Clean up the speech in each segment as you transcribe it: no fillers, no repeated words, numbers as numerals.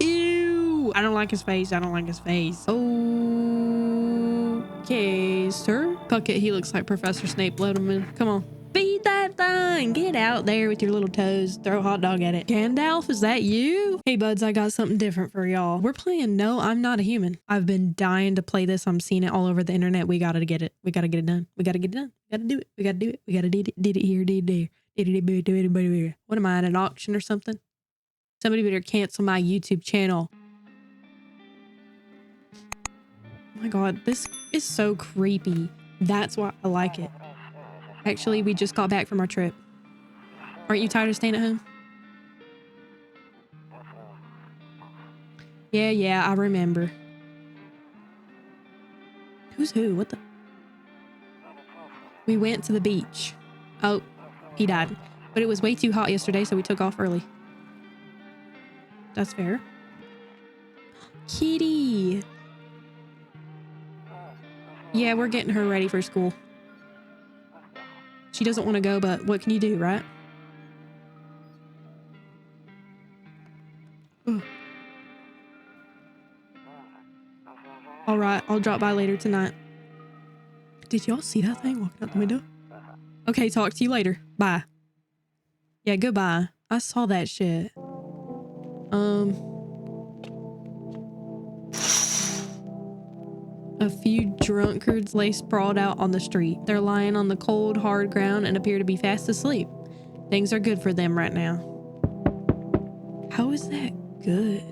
Ew. I don't like his face. I don't like his face. Okay, sir. Fuck it. He looks like Professor Snape. Let him in. Come on. Feed that thing. Get out there with your little toes. Throw a hot dog at it. Gandalf, is that you? Hey, buds, I got something different for y'all. We're playing No, I'm Not a Human. I've been dying to play this. I'm seeing it all over the internet. We gotta get it. We gotta get it done. We gotta get it done. We gotta do it. We gotta do it. We gotta do it. Did it here. Did it there. What am I at an auction or something? Somebody better cancel my YouTube channel. Oh my God, this is so creepy. That's why I like it. Actually, we just got back from our trip. Aren't you tired of staying at home? Yeah, I remember. Who's who? What the? We went to the beach. Oh, he died. But it was way too hot yesterday, so we took off early. That's fair. Kitty. Yeah, we're getting her ready for school. She doesn't want to go, but what can you do, right? Ugh. All right, I'll drop by later tonight. Did y'all see that thing walking out the window? Okay, talk to you later. Bye. Yeah, goodbye. I saw that shit. A few drunkards lay sprawled out on the street. They're lying on the cold, hard ground and appear to be fast asleep. Things are good for them right now. How is that good?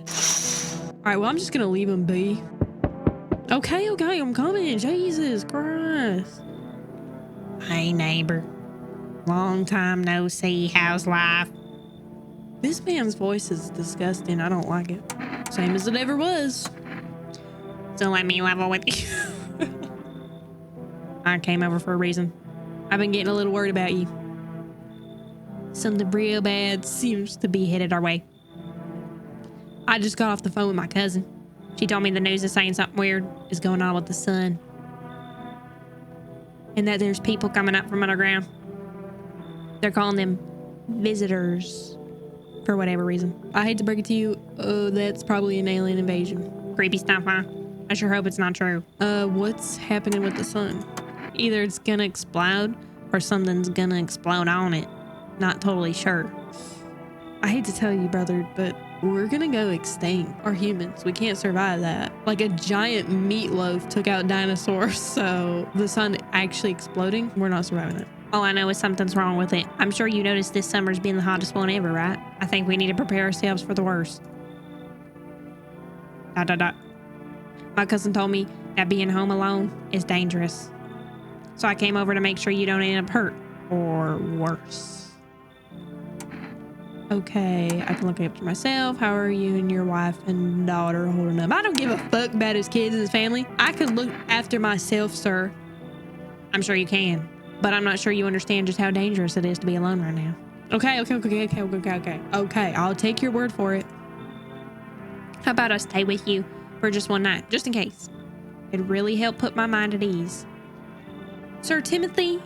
All right, well, I'm just gonna leave them be. Okay, I'm coming. Jesus Christ. Hey, neighbor. Long time no see. How's life? This man's voice is disgusting. I don't like it. Same as it ever was. So let me level with you. I came over for a reason. I've been getting a little worried about you. Something real bad seems to be headed our way. I just got off the phone with my cousin. She told me the news is saying something weird is going on with the sun. And that there's people coming up from underground. They're calling them visitors for whatever reason. I hate to break it to you. That's probably an alien invasion. Creepy stuff, huh? I sure hope it's not true. What's happening with the sun? Either it's gonna explode or something's gonna explode on it. Not totally sure. I hate to tell you, brother, but we're gonna go extinct. Our humans, we can't survive that. Like a giant meatloaf took out dinosaurs, so the sun actually exploding, we're not surviving that. All I know is something's wrong with it. I'm sure you noticed this summer's been the hottest one ever, right? I think we need to prepare ourselves for the worst. ... My cousin told me that being home alone is dangerous. So I came over to make sure you don't end up hurt or worse. Okay, I can look after myself. How are you and your wife and daughter holding up? I don't give a fuck about his kids and his family. I could look after myself, sir. I'm sure you can, but I'm not sure you understand just how dangerous it is to be alone right now. Okay. Okay, I'll take your word for it. How about I stay with you for just one night, just in case? It'd really help put my mind at ease. Sir Timothy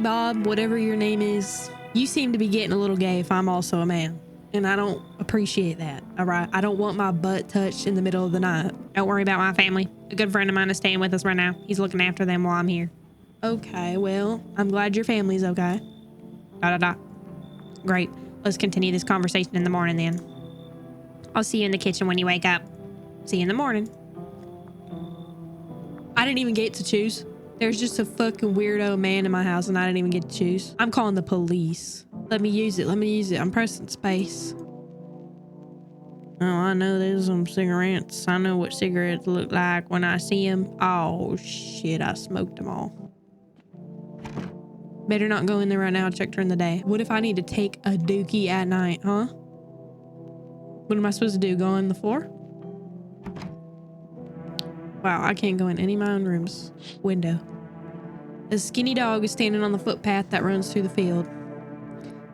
Bob, whatever your name is, you seem to be getting a little gay if I'm also a man. And I don't appreciate that, all right? I don't want my butt touched in the middle of the night. Don't worry about my family. A good friend of mine is staying with us right now. He's looking after them while I'm here. Okay, well, I'm glad your family's okay. ... Great. Let's continue this conversation in the morning then. I'll see you in the kitchen when you wake up. See you in the morning. I didn't even get to choose. There's just a fucking weirdo man in my house and I didn't even get to choose. I'm calling the police. Let me use it. I'm pressing space. Oh, I know there's some cigarettes. I know what cigarettes look like when I see them. Oh, shit. I smoked them all. Better not go in there right now. I'll check during the day. What if I need to take a dookie at night, huh? What am I supposed to do? Go on the floor? Wow, I can't go in any of my own rooms. Window. A skinny dog is standing on the footpath that runs through the field.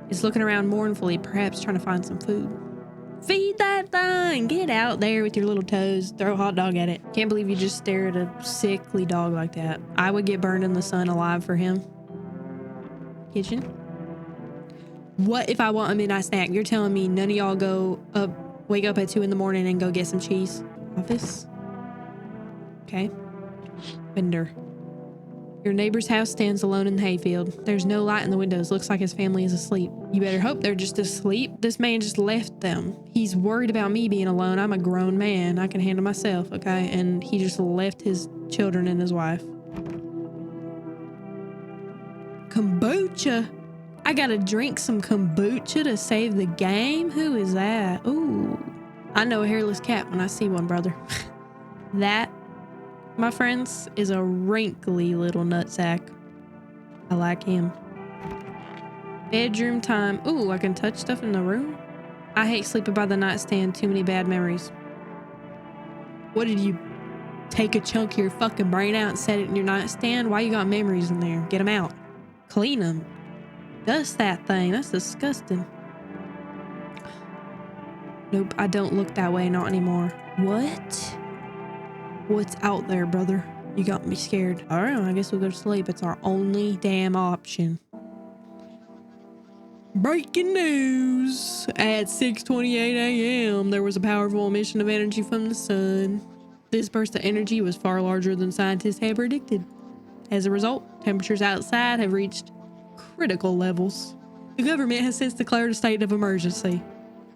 It's looking around mournfully, perhaps trying to find some food. Feed that thing! Get out there with your little toes. Throw a hot dog at it. Can't believe you just stare at a sickly dog like that. I would get burned in the sun alive for him. Kitchen. What if I want a midnight snack? You're telling me none of y'all go up Wake up at 2 in the morning and go get some cheese. Office. Okay. Window. Your neighbor's house stands alone in the hayfield. There's no light in the windows. Looks like his family is asleep. You better hope they're just asleep. This man just left them. He's worried about me being alone. I'm a grown man. I can handle myself, okay? And he just left his children and his wife. Kombucha? I gotta drink some kombucha to save the game? Who is that? Ooh. I know a hairless cat when I see one, brother. That, my friends, is a wrinkly little nutsack. I like him. Bedroom time. Ooh, I can touch stuff in the room. I hate sleeping by the nightstand. Too many bad memories. What did you take a chunk of your fucking brain out and set it in your nightstand? Why you got memories in there? Get them out. Clean them. Dust that thing. That's disgusting. Nope, I don't look that way. Not anymore. What? What's out there, brother? You got me scared. All right, I guess we'll go to sleep. It's our only damn option. Breaking news. At 6:28 a.m., there was a powerful emission of energy from the sun. This burst of energy was far larger than scientists had predicted. As a result, temperatures outside have reached critical levels. The government has since declared a state of emergency.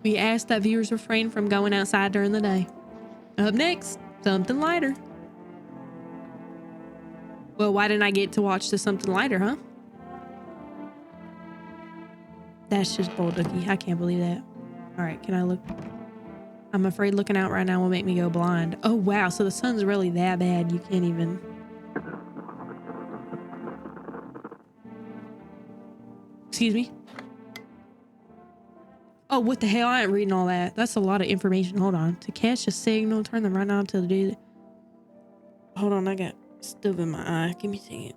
We ask that viewers refrain from going outside during the day. Up next, something lighter. Well, why didn't I get to watch the something lighter, huh? That's just bull ducky. I can't believe that. All right, can I look? I'm afraid looking out right now will make me go blind. Oh, wow. So the sun's really that bad. You can't even... Excuse me? Oh, what the hell? I ain't reading all that. That's a lot of information. Hold on. To catch a signal, turn the right knob to do it. Hold on. I got stuff in my eye. Give me a second.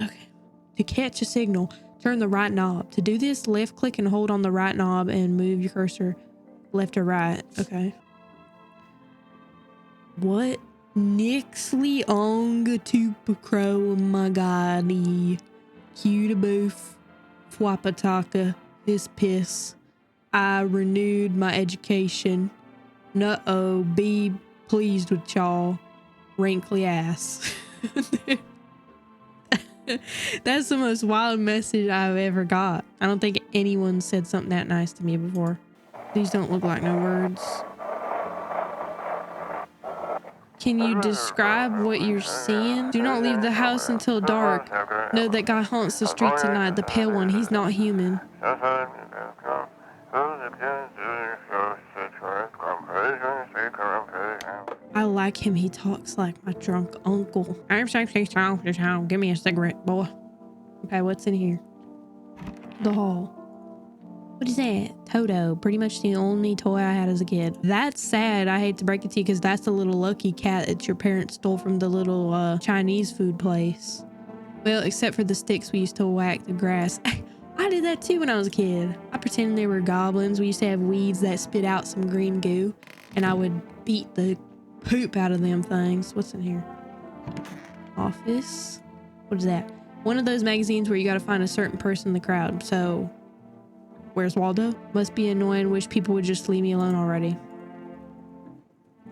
Okay. To catch a signal, turn the right knob. To do this, left click and hold on the right knob and move your cursor left or right. Okay. What? Nixley onga tupa crow magadi. Cuta boof. Fwapataka. His piss. I renewed my education. Nuh-oh. Be pleased with y'all. Wrinkly ass. That's the most wild message I've ever got. I don't think anyone said something that nice to me before. These don't look like no words. Can you describe what you're seeing? Do not leave the house until dark. Know that guy haunts the street tonight. The pale one. He's not human. I like him. He talks like my drunk uncle. I'm so give me a cigarette, boy. Okay, what's in here? The hall. What is that? Toto. Pretty much the only toy I had as a kid. That's sad. I hate to break it to you because that's the little lucky cat that your parents stole from the little Chinese food place. Well, except for the sticks we used to whack the grass. I did that too when I was a kid. I pretended they were goblins. We used to have weeds that spit out some green goo, and I would beat the poop out of them things. What's in here? Office. What is that? One of those magazines where you got to find a certain person in the crowd. So, where's Waldo? Must be annoying. Wish people would just leave me alone already.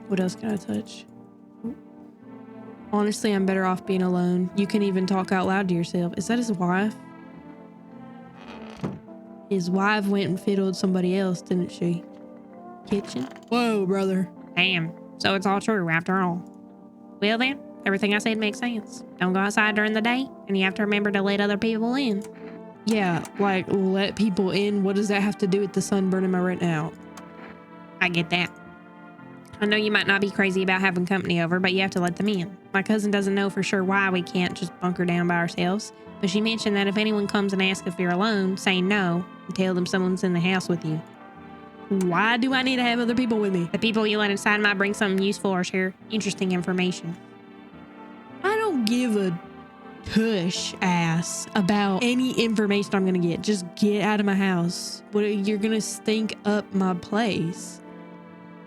What else can I touch? Honestly, I'm better off being alone. You can even talk out loud to yourself. Is that his wife? His wife went and fiddled somebody else, didn't she? Kitchen? Whoa, brother. Damn. So it's all true after all. Well then, everything I said makes sense. Don't go outside during the day, and you have to remember to let other people in. Yeah, like let people in. What does that have to do with the sun burning my retina out? I get that. I know you might not be crazy about having company over, but you have to let them in. My cousin doesn't know for sure why we can't just bunker down by ourselves, but she mentioned that if anyone comes and asks if you're alone, say no and tell them someone's in the house with you. Why do I need to have other people with me? The people you let inside might bring something useful or share interesting information. I don't give a tush ass about any information I'm gonna get. Just get out of my house. You're gonna stink up my place.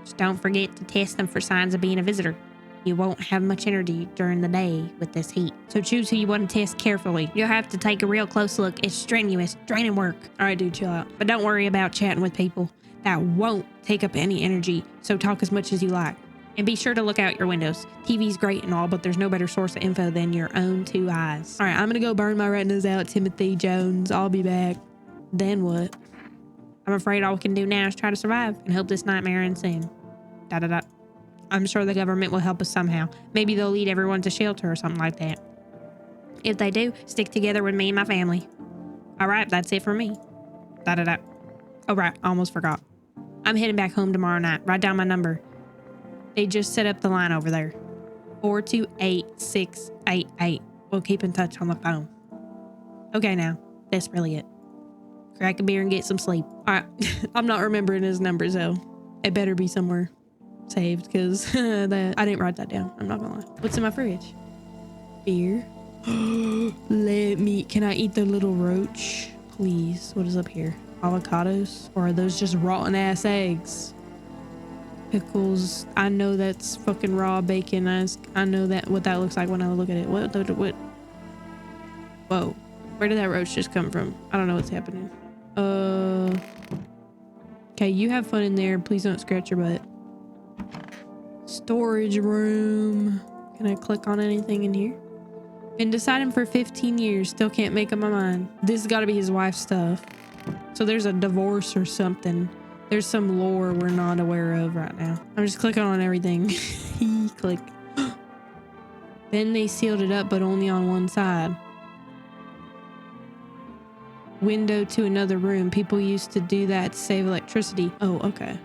Just don't forget to test them for signs of being a visitor. You won't have much energy during the day with this heat. So choose who you want to test carefully. You'll have to take a real close look. It's strenuous, draining work. All right, dude, chill out. But don't worry about chatting with people. that won't take up any energy, so talk as much as you like. And be sure to look out your windows. TV's great and all, but there's no better source of info than your own two eyes. All right, I'm gonna go burn my retinas out, Timothy Jones. I'll be back. Then what? I'm afraid all we can do now is try to survive and hope this nightmare ends soon. Da da da. I'm sure the government will help us somehow. Maybe they'll lead everyone to shelter or something like that. If they do, stick together with me and my family. All right, that's it for me. Da da da. Oh right, I almost forgot. I'm heading back home tomorrow night. Write down my number. They just set up the line over there. 428-688. We'll keep in touch on the phone. Okay now, that's really it. Crack a beer and get some sleep. All right, I'm not remembering his number, so it better be somewhere saved because that I didn't write that down. I'm not gonna lie. What's in my fridge? Beer. Can I eat the little roach? Please. What is up here? Avocados? Or are those just rotten ass eggs? Pickles. I know that's fucking raw bacon. I know that what that looks like when I look at it. What? Whoa. Where did that roach just come from? I don't know what's happening. Okay, you have fun in there. Please don't scratch your butt. Storage room. Can I click on anything in here? Been deciding for 15 years. Still can't make up my mind. This has got to be his wife's stuff. So there's a divorce or something. There's some lore we're not aware of right now. I'm just clicking on everything. Click. Then they sealed it up, but only on one side. Window to another room. People used to do that to save electricity. Oh, okay.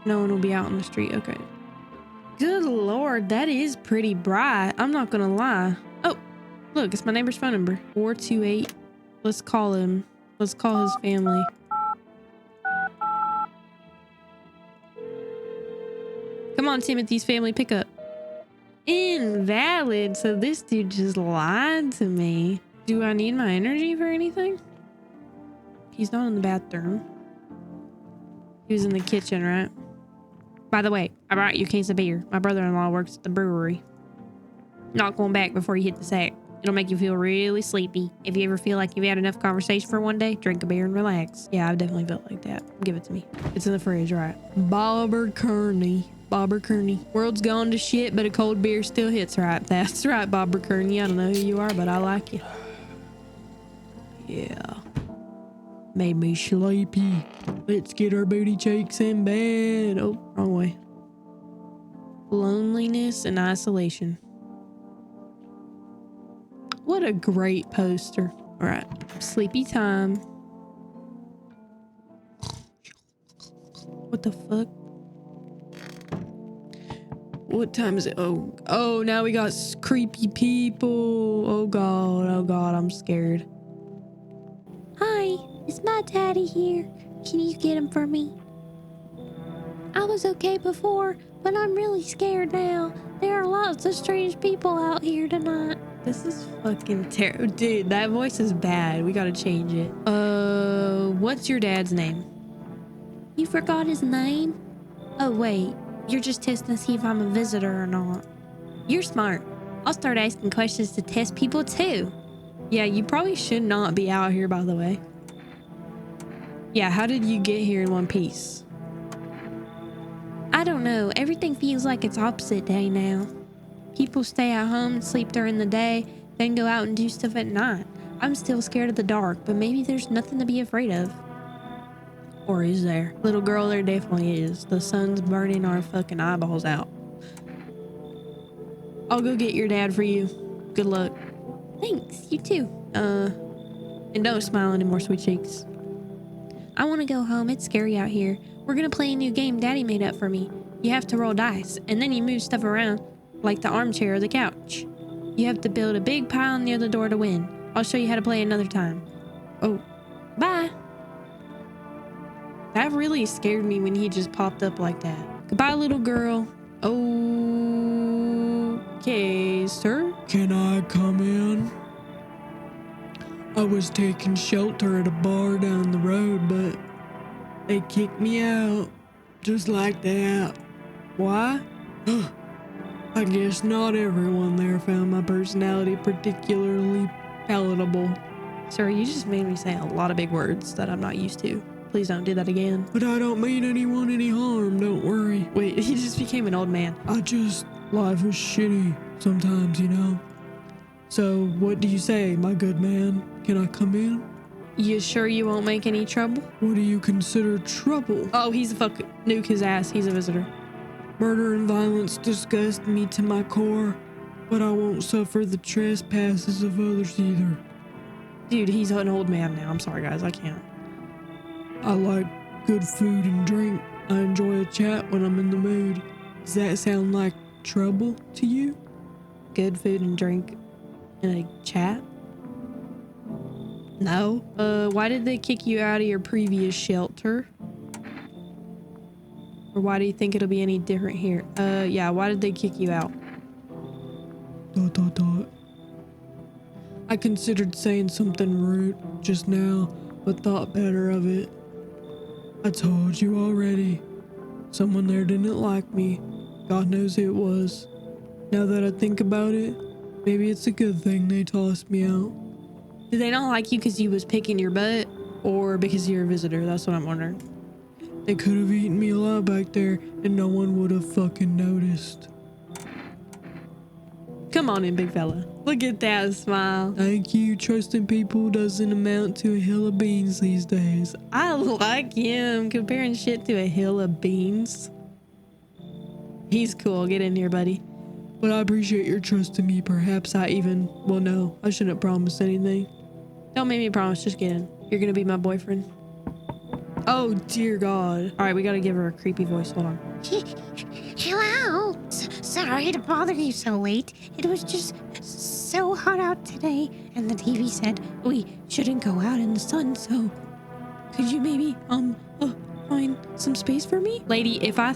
No one will be out on the street. Okay. Good Lord, that is pretty bright. I'm not gonna lie. Oh, look, it's my neighbor's phone number. 428. Let's call him. Let's call his family. Come on, Timothy's family, pick up. Invalid. So this dude just lied to me. Do I need my energy for anything? He's not in the bathroom. He was in the kitchen, right? By the way, I brought you a case of beer. My brother-in-law works at the brewery. Not going back before you hit the sack. It'll make you feel really sleepy. If you ever feel like you've had enough conversation for one day, drink a beer and relax. Yeah, I've definitely felt like that. Give it to me. It's in the fridge, right? Bobber Kearney. World's gone to shit, but a cold beer still hits right. That's right, Bobber Kearney. I don't know who you are, but I like you. Yeah. Made me sleepy. Let's get our booty cheeks in bed. Oh, wrong way. Loneliness and isolation. What a great poster. All right, sleepy time. What the fuck? What time is it? Oh, now we got creepy people. Oh God, I'm scared. Hi, is my daddy here? Can you get him for me? I was okay before, but I'm really scared now. There are lots of strange people out here tonight. This is fucking terrible. Dude, that voice is bad. We gotta change it. What's your dad's name? You forgot his name? Oh wait, you're just testing to see if I'm a visitor or not. You're smart. I'll start asking questions to test people too. Yeah, you probably should not be out here, by the way. Yeah, how did you get here in one piece? I don't know. Everything feels like it's opposite day now. People stay at home and sleep during the day, then go out and do stuff at night. I'm still scared of the dark, but maybe there's nothing to be afraid of. Or is there? Little girl, there definitely is. The sun's burning our fucking eyeballs out. I'll go get your dad for you. Good luck. Thanks, you too. And don't smile anymore, sweet cheeks. I want to go home. It's scary out here. We're gonna play a new game Daddy made up for me. You have to roll dice, and then you move stuff around, like the armchair or the couch. You have to build a big pile near the door to win. I'll show you how to play another time. Oh, Bye. that really scared me when he just popped up like that. Goodbye, little girl. Okay, sir. Can I come in? I was taking shelter at a bar down the road, but they kicked me out. Just like that. Why? I guess not everyone there found my personality particularly palatable. Sir, you just made me say a lot of big words that I'm not used to. Please don't do that again. But I don't mean anyone any harm, don't worry. Wait, he just became an old man. Life is shitty sometimes, you know? So, what do you say, my good man? Can I come in? You sure you won't make any trouble? What do you consider trouble? Oh, he's a fucking nuke his ass. He's a visitor. Murder and violence disgust me to my core, but I won't suffer the trespasses of others either. Dude, he's an old man now. I'm sorry, guys. I can't. I like good food and drink. I enjoy a chat when I'm in the mood. Does that sound like trouble to you? Good food and drink in a chat? No. Why did they kick you out of your previous shelter? Or why do you think it'll be any different here? Yeah, why did they kick you out? ... I considered saying something rude just now, but thought better of it. I told you already. Someone there didn't like me. God knows who it was. Now that I think about it, maybe it's a good thing they tossed me out. Did they not like you because you was picking your butt? Or because you're a visitor? That's what I'm wondering. They could have eaten me alive back there and no one would have fucking noticed. Come on in, big fella. Look at that smile. Thank you. Trusting people doesn't amount to a hill of beans these days. I like him comparing shit to a hill of beans. He's cool. Get in here, buddy. But I appreciate your trust in me. Perhaps I even... Well, no. I shouldn't promise anything. Don't make me promise. Just get in. You're gonna be my boyfriend. Oh, dear God. All right, we gotta give her a creepy voice. Hold on. Hello. Sorry to bother you so late. It was just so hot out today, and the TV said we shouldn't go out in the sun, so could you maybe, find some space for me? Lady, if I,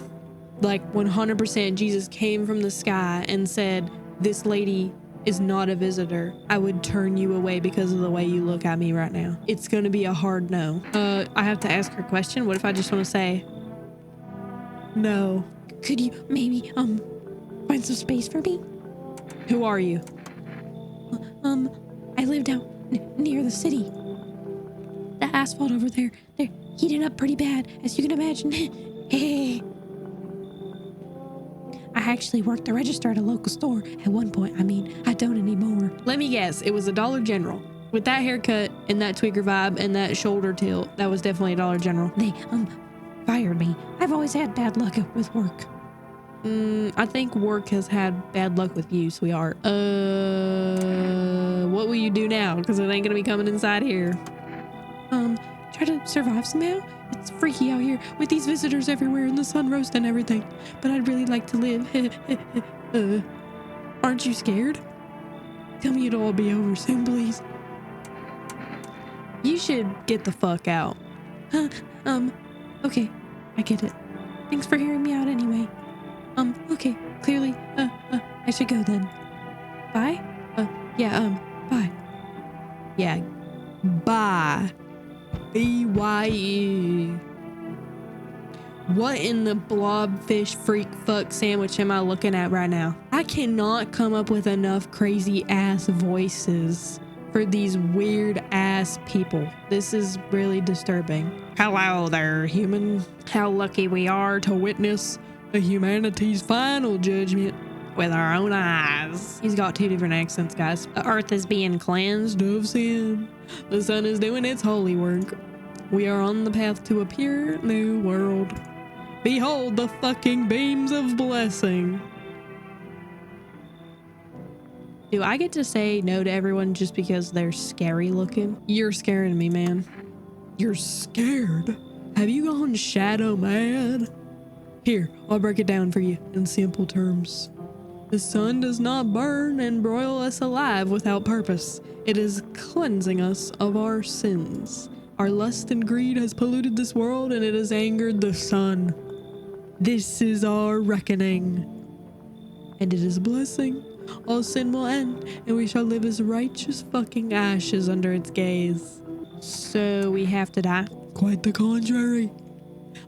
100% Jesus came from the sky and said, this lady is not a visitor, I would turn you away because of the way you look at me right now. It's gonna be a hard no. I have to ask her a question. What if I just want to say no? Could you maybe, find some space for me? Who are you? I live down near the city. The asphalt over there, they're heating up pretty bad, as you can imagine. I actually worked the register at a local store at one point. I mean, I don't anymore. Let me guess. It was a Dollar General. With that haircut and that tweaker vibe and that shoulder tilt, that was definitely a Dollar General. They, fired me. I've always had bad luck with work. I think work has had bad luck with you, sweetheart. What will you do now? Because it ain't gonna be coming inside here. Try to survive somehow. It's freaky out here with these visitors everywhere and the sun roasting everything. But I'd really like to live. Aren't you scared? Tell me it'll all be over soon, please. You should get the fuck out. Okay. I get it. Thanks for hearing me out anyway. Okay. Clearly, I should go then. Bye? Bye. Yeah. Bye. B-Y-E. What in the blobfish freak fuck sandwich am I looking at right now? I cannot come up with enough crazy ass voices for these weird ass people. This is really disturbing. Hello there, human. How lucky we are to witness the humanity's final judgment with our own eyes. He's got two different accents, guys. The earth is being cleansed of sin. The sun is doing its holy work. We are on the path to a pure new world. Behold the fucking beams of blessing. Do I get to say no to everyone just because they're scary looking? You're scaring me, man. You're scared? Have you gone shadow mad? Here, I'll break it down for you in simple terms. The sun does not burn and broil us alive without purpose. It is cleansing us of our sins. Our lust and greed has polluted this world and it has angered the sun. This is our reckoning. And it is a blessing. All sin will end and we shall live as righteous fucking ashes under its gaze. So we have to die? Quite the contrary.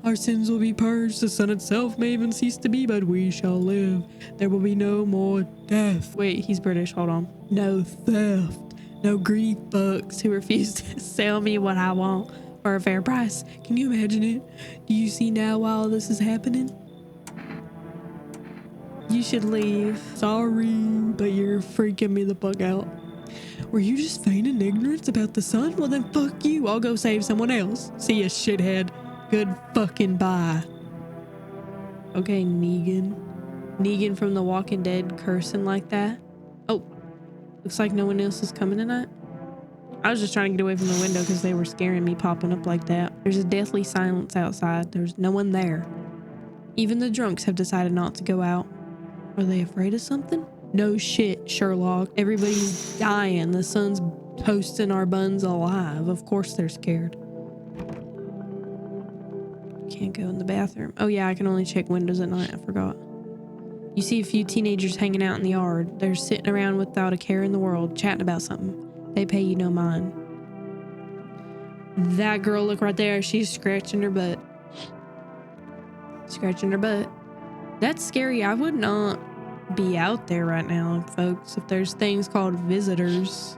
Our sins will be purged, the sun itself may even cease to be, but we shall live. There will be no more death. Wait, he's British, hold on. No theft, No greedy fucks who refuse to sell me what I want for a fair price. Can you imagine it? Do you see now why all this is happening? You should leave. Sorry, but you're freaking me the fuck out. Were you just feigning ignorance about the sun? Well then fuck you. I'll go save someone else. See ya, shithead. Good fucking bye. Okay, Negan. Negan from The Walking Dead cursing like that. Oh, looks like no one else is coming tonight. I was just trying to get away from the window because they were scaring me popping up like that. There's a deathly silence outside. There's no one there. Even the drunks have decided not to go out. Are they afraid of something? No shit, Sherlock. Everybody's dying. The sun's toasting our buns alive. Of course they're scared. Can't go in the bathroom. Oh yeah, I can only check windows at night. I forgot. You see a few teenagers hanging out in the yard. They're sitting around without a care in the world, chatting about something. They pay you no mind. That girl, look right there. She's scratching her butt. Scratching her butt. That's scary. I would not be out there right now, folks, if there's things called visitors.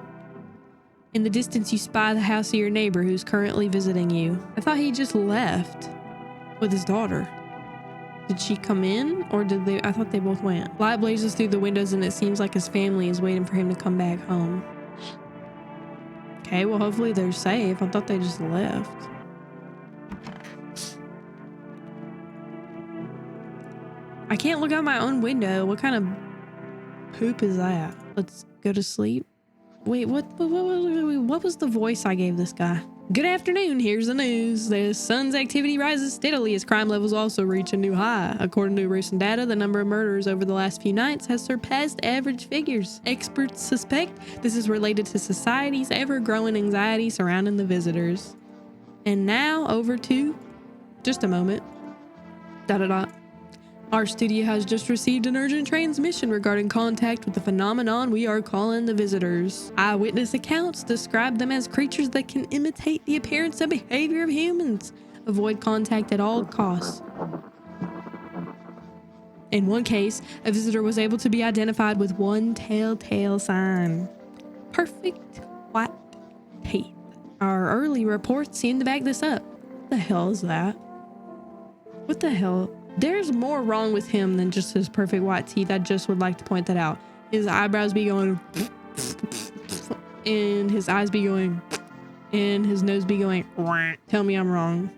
In the distance, you spy the house of your neighbor who's currently visiting you. I thought he just left with his daughter. Did she come in or did they? I thought they both went. Light blazes through the windows and it seems like his family is waiting for him to come back home. Okay, well hopefully they're safe. I thought they just left. I can't look out my own window. What kind of poop is that? Let's go to sleep. Wait, what was the voice I gave this guy? Good afternoon, here's the news. The sun's activity rises steadily as crime levels also reach a new high. According to recent data, the number of murders over the last few nights has surpassed average figures. Experts suspect this is related to society's ever-growing anxiety surrounding the visitors. And now over to, just a moment, Our studio has just received an urgent transmission regarding contact with the phenomenon we are calling the visitors. Eyewitness accounts describe them as creatures that can imitate the appearance and behavior of humans. Avoid contact at all costs. In one case, a visitor was able to be identified with one telltale sign. Perfect white teeth. Our early reports seem to back this up. What the hell is that? What the hell? There's more wrong with him than just his perfect white teeth. I just would like to point that out. His eyebrows be going, and his eyes be going, and his nose be going. Tell me I'm wrong.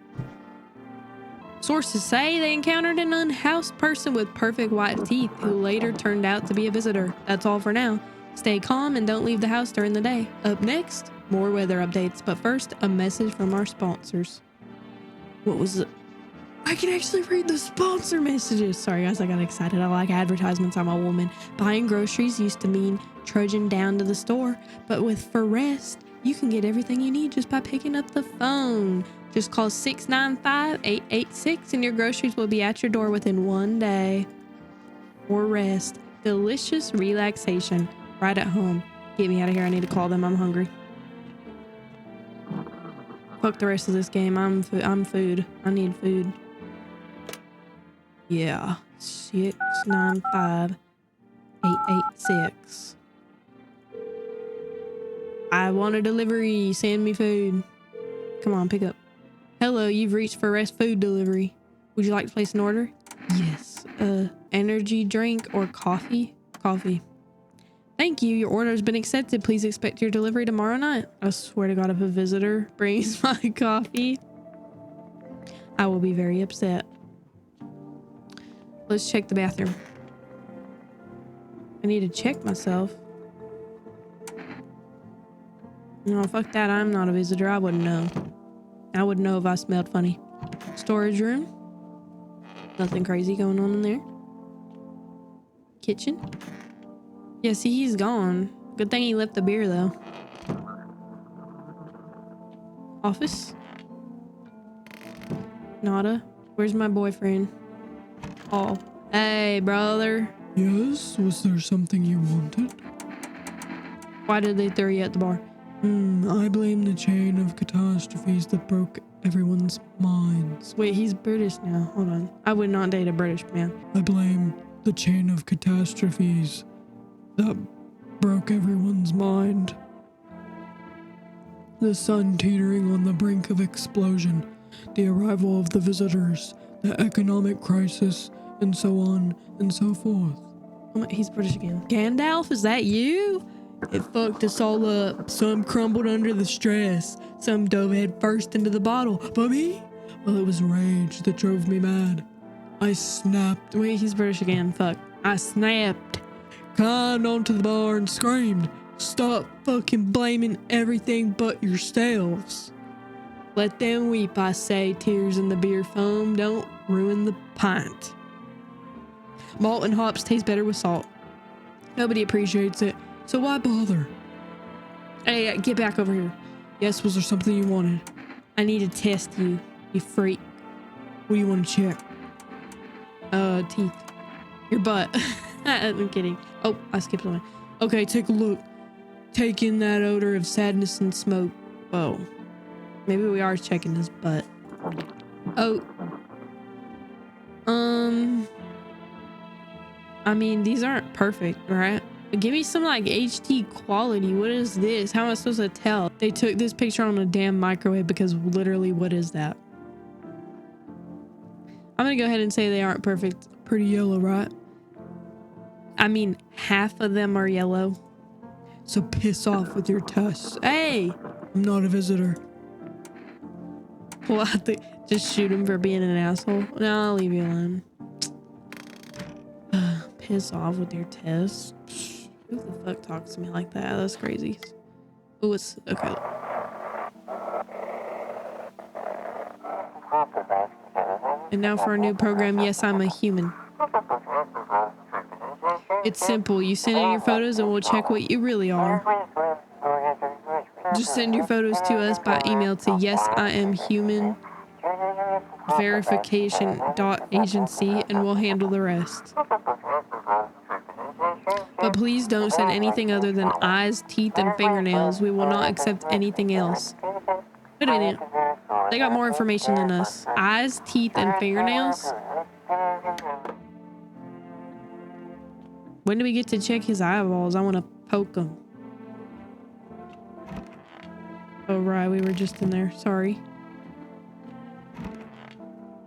Sources say they encountered an unhoused person with perfect white teeth who later turned out to be a visitor. That's all for now. Stay calm and don't leave the house during the day. Up next, more weather updates. But first, a message from our sponsors. What was it? I can actually read the sponsor messages. Sorry guys, I got excited. I like advertisements. I'm a woman. Buying groceries used to mean trudging down to the store, but with For Rest, you can get everything you need just by picking up the phone. Just call 695-886 and your groceries will be at your door within 1 day. For Rest, delicious relaxation right at home. Get me out of here. I need to call them. I'm hungry. Fuck the rest of this game. I'm food. I need food. Yeah. 695-886. I want a delivery. Send me food. Come on, pick up. Hello, you've reached For Rest Food Delivery. Would you like to place an order? Yes. Energy drink or coffee? Coffee. Thank you. Your order has been accepted. Please expect your delivery tomorrow night. I swear to God, if a visitor brings my coffee, I will be very upset. Let's check the bathroom. I need to check myself. No, fuck that. I'm not a visitor. I wouldn't know. I wouldn't know if I smelled funny. Storage room. Nothing crazy going on in there. Kitchen. Yeah, see, he's gone. Good thing he left the beer, though. Office. Nada. Where's my boyfriend? Oh. Hey, brother. Yes, was there something you wanted? Why did they throw you at the bar? I blame the chain of catastrophes that broke everyone's minds. Wait, he's British now. Hold on. I would not date a British man. I blame the chain of catastrophes that broke everyone's mind. The sun teetering on the brink of explosion, the arrival of the visitors, the economic crisis, and so on and so forth. Oh my, he's British again. Gandalf, is that you? It fucked us all up. Some crumbled under the stress. Some dove head first into the bottle. But me? Well, it was rage that drove me mad. I snapped. Wait, he's British again. Fuck. I snapped. Climbed onto the bar and screamed, "Stop fucking blaming everything but yourselves." Let them weep, I say. Tears in the beer foam don't ruin the pint. Malt and hops taste better with salt. Nobody appreciates it, so why bother? Hey, get back over here. Yes, was there something you wanted? I need to test you, you freak. What do you want to check? Teeth. Your butt. I'm kidding. Oh, I skipped one. Okay, take a look. Take in that odor of sadness and smoke. Whoa. Maybe we are checking his butt. Oh. I mean, these aren't perfect, right? Give me some like HD quality. What is this? How am I supposed to tell? They took this picture on a damn microwave because literally, what is that? I'm gonna go ahead and say they aren't perfect. Pretty yellow, right? I mean, half of them are yellow. So piss off with your tests. Hey! I'm not a visitor. Well, just shoot him for being an asshole. No, I'll leave you alone. Piss off with your tests. Who the fuck talks to me like that? That's crazy. Oh, it's okay. And now for our new program. Yes, I'm a human. It's simple. You send in your photos and we'll check what you really are. Just send your photos to us by email to yesiamhumanverification.agency and we'll handle the rest. But please don't send anything other than eyes, teeth, and fingernails. We will not accept anything else. Wait a minute. They got more information than us. Eyes, teeth, and fingernails? When do we get to check his eyeballs? I want to poke them. Oh, right. We were just in there. Sorry.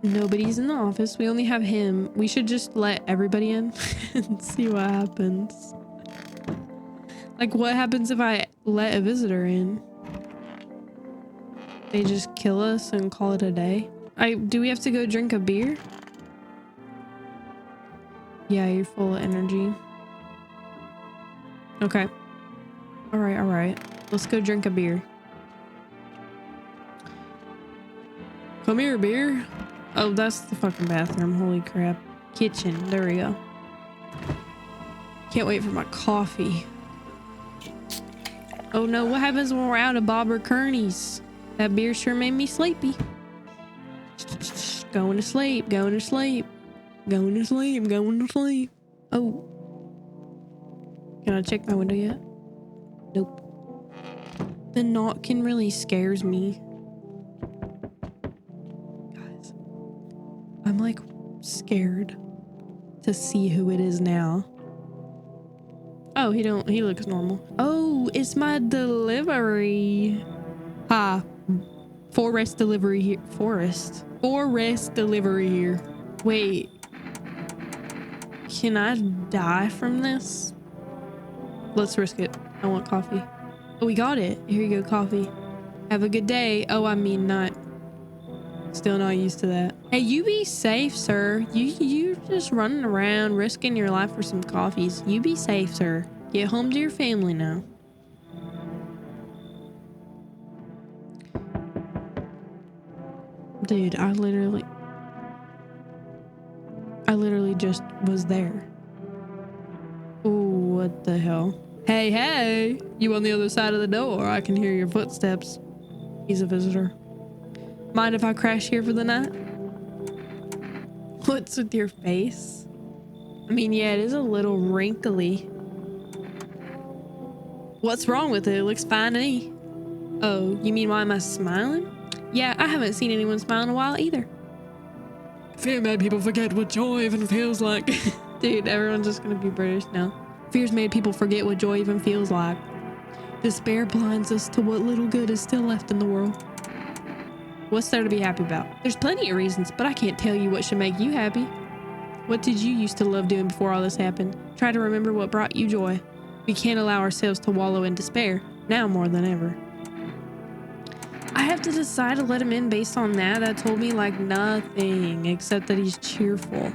Nobody's in the office. We only have him. We should just let everybody in and see what happens. Like, what happens if I let a visitor in? They just kill us and call it a day? Do we have to go drink a beer? Yeah, you're full of energy. Okay. All right. Let's go drink a beer. Come here, beer. Oh, that's the fucking bathroom. Holy crap. Kitchen. There we go. Can't wait for my coffee. Oh no, what happens when we're out of Bob or Kearney's? That beer sure made me sleepy. Going to sleep. Going to sleep. Going to sleep. Going to sleep. Oh. Can I check my window yet? Nope. The knocking really scares me. Guys, I'm like scared to see who it is now. Oh, he looks normal. Oh, it's my delivery. Hi. Forest delivery here. Forest delivery here. Wait. Can I die from this? Let's risk it. I want coffee. Oh, we got it. Here you go, coffee. Have a good day. Oh, I mean not. Still not used to that. Hey, you be safe, sir. You just running around risking your life for some coffees. You be safe, sir. Get home to your family now. Dude, I literally just was there. Ooh, what the hell? Hey, you on the other side of the door. I can hear your footsteps. He's a visitor. Mind if I crash here for the night? What's with your face? I mean, yeah, it is a little wrinkly. What's wrong with it? It looks fine to me. Oh, you mean why am I smiling? Yeah, I haven't seen anyone smile in a while either. Fear made people forget what joy even feels like. Dude, everyone's just gonna be British now. Fear's made people forget what joy even feels like. Despair blinds us to what little good is still left in the world. What's there to be happy about? There's plenty of reasons, but I can't tell you what should make you happy. What did you used to love doing before all this happened? Try to remember what brought you joy. We can't allow ourselves to wallow in despair, now more than ever. I have to decide to let him in based on that. That told me like nothing except that he's cheerful.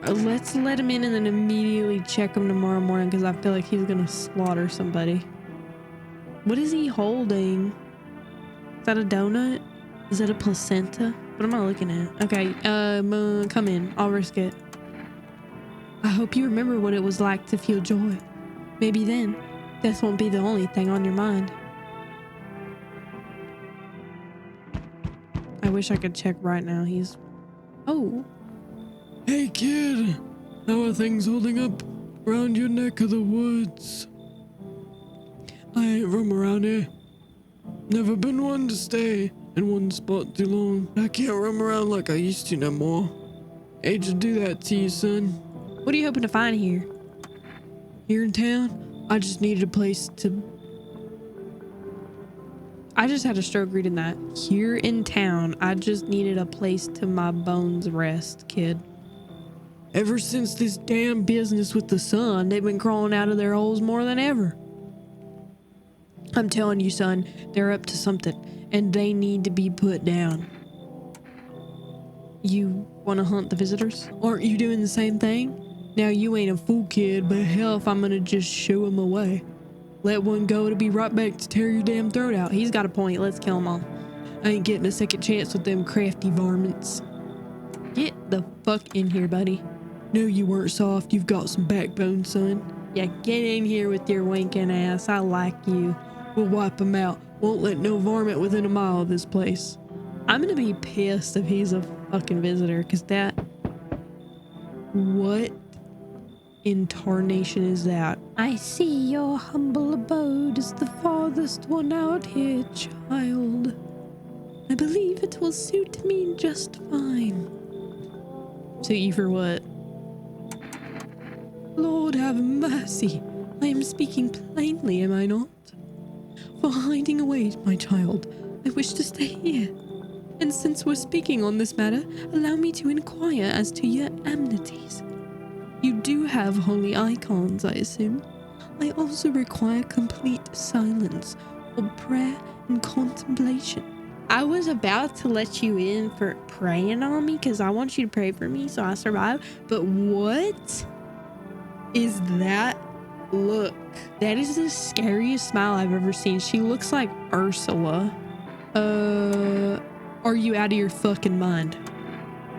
Let's let him in and then immediately check him tomorrow morning because I feel like he's gonna slaughter somebody. What is he holding? Is that a donut? Is that a placenta? What am I looking at? Okay, come in. I'll risk it. I hope you remember what it was like to feel joy. Maybe then, death won't be the only thing on your mind. I wish I could check right now. He's... Oh. Hey kid, how are things holding up around your neck of the woods? I ain't from around here. Never been one to stay in one spot too long. I can't roam around like I used to no more. Age to do that to you, son. What are you hoping to find here? Here in town, I just needed a place to... I just had a stroke reading that. Here in town, I just needed a place to my bones rest, kid. Ever since this damn business with the sun, They've been crawling out of their holes more than ever. I'm telling you, son, they're up to something, and they need to be put down. You want to hunt the visitors? Aren't you doing the same thing? Now, you ain't a fool, kid, but hell if I'm gonna just shoo them away. Let one go to be right back to tear your damn throat out. He's got a point. Let's kill them all. I ain't getting a second chance with them crafty varmints. Get the fuck in here, buddy. No, you weren't soft. You've got some backbone, son. Yeah, get in here with your winking ass. I like you. We'll wipe them out. Won't let no varmint within a mile of this place. I'm gonna be pissed if he's a fucking visitor, because that... What in tarnation is that? I see your humble abode is the farthest one out here, child. I believe it will suit me just fine. Suit you for what? Lord have mercy. I am speaking plainly, am I not? For hiding away, my child, I wish to stay here. And since we're speaking on this matter, allow me to inquire as to your amenities. You do have holy icons, I assume. I also require complete silence for prayer and contemplation. I was about to let you in for praying on me because I want you to pray for me so I survive. But what is that look? That is the scariest smile I've ever seen. She looks like Ursula. Are you out of your fucking mind?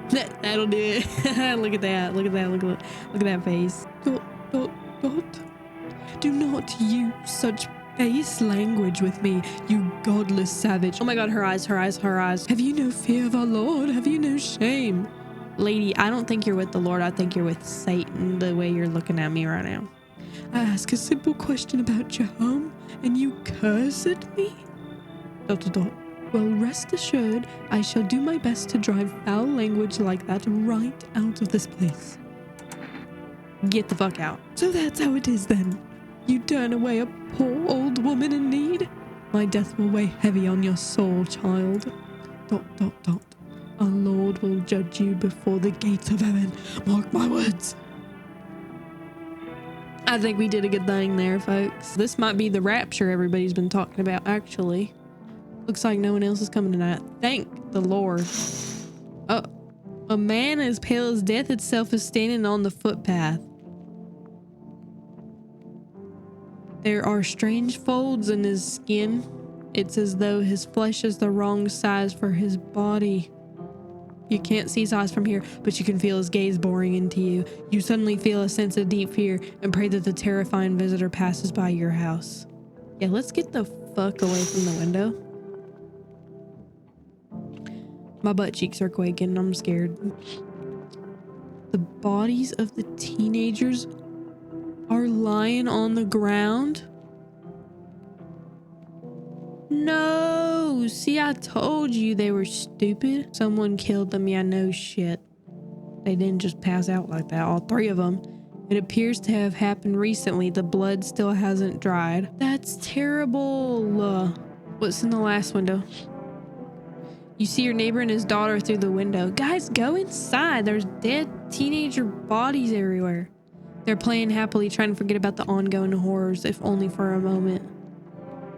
That'll do it. Look at that. Look at that. Look at that face. Do not use such base language with me, you godless savage. Oh my god, her eyes. Have you no fear of our Lord? Have you no shame? Lady, I don't think you're with the Lord. I think you're with Satan, the way you're looking at me right now. I ask a simple question about your home, and you curse at me? ... Well, rest assured, I shall do my best to drive foul language like that right out of this place. Get the fuck out. So that's how it is then. You turn away a poor old woman in need? My death will weigh heavy on your soul, child. ... Our Lord will judge you before the gates of heaven. Mark my words. I think we did a good thing there, folks. This might be the rapture everybody's been talking about, actually. Looks like no one else is coming tonight. Thank the Lord. Oh, a man as pale as death itself is standing on the footpath. There are strange folds in his skin. It's as though his flesh is the wrong size for his body. You can't see his eyes from here, but you can feel his gaze boring into you. You suddenly feel a sense of deep fear and pray that the terrifying visitor passes by your house. Yeah, let's get the fuck away from the window. My butt cheeks are quaking. I'm scared. The bodies of the teenagers are lying on the ground. No! See, I told you they were stupid. Someone killed them. Yeah, no shit. They didn't just pass out like that. All three of them. It appears to have happened recently. The blood still hasn't dried. That's terrible. What's in the last window? You see your neighbor and his daughter through the window. Guys, go inside. There's dead teenager bodies everywhere. They're playing happily, trying to forget about the ongoing horrors, if only for a moment.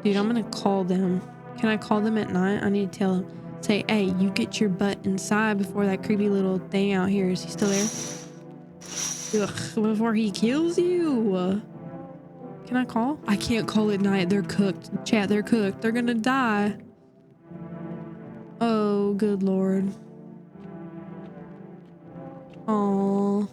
Dude, I'm gonna call them. Can I call them at night? I need to tell them. Say, hey, you get your butt inside before that creepy little thing out here. Is he still there? Ugh, before he kills you. Can I call? I can't call at night. They're cooked. Chat, they're cooked. They're gonna die. Oh, good Lord. Oh.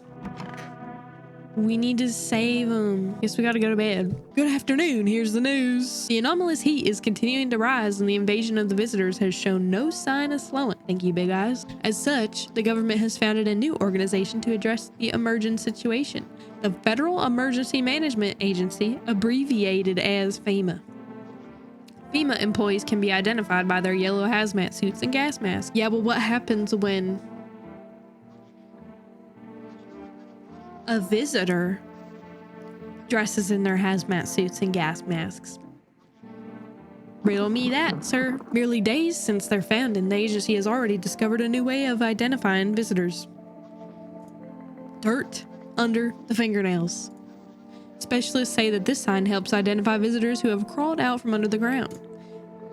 We need to save them. Guess we gotta go to bed. Good afternoon. Here's the news. The anomalous heat is continuing to rise and the invasion of the visitors has shown no sign of slowing. Thank you, Big Eyes. As such, the government has founded a new organization to address the emergent situation. The Federal Emergency Management Agency, abbreviated as FEMA. FEMA employees can be identified by their yellow hazmat suits and gas masks. Yeah, but what happens when a visitor dresses in their hazmat suits and gas masks? Riddle me that, sir. Merely days since their founding, the agency has already discovered a new way of identifying visitors. Dirt under the fingernails. Specialists say that this sign helps identify visitors who have crawled out from under the ground.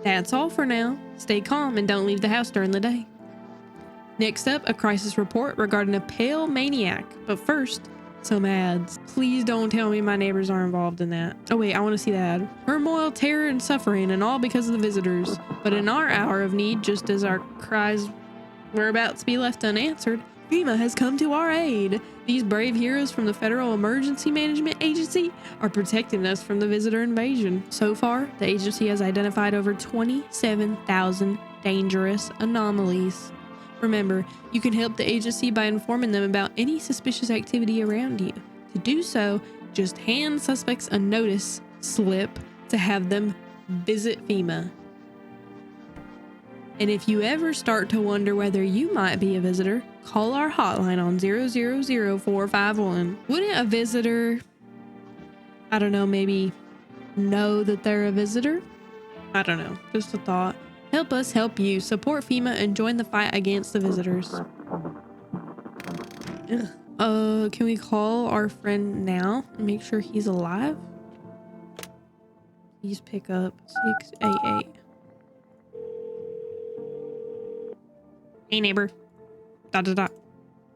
That's all for now. Stay calm and don't leave the house during the day. Next up, a crisis report regarding a pale maniac. But first, some ads. Please don't tell me my neighbors are involved in that. Oh wait, I want to see the ad. Turmoil, terror, and suffering, and all because of the visitors. But in our hour of need, just as our cries were about to be left unanswered, FEMA has come to our aid. These brave heroes from the Federal Emergency Management Agency are protecting us from the visitor invasion. So far, the agency has identified over 27,000 dangerous anomalies. Remember, you can help the agency by informing them about any suspicious activity around you. To do so, just hand suspects a notice slip to have them visit FEMA. And if you ever start to wonder whether you might be a visitor, call our hotline on 0000451. Wouldn't a visitor, I don't know, maybe know that they're a visitor? I don't know, just a thought. Help us help you. Support FEMA and join the fight against the visitors. Ugh. Can we call our friend now and make sure he's alive? Please pick up 688. Hey, neighbor. ...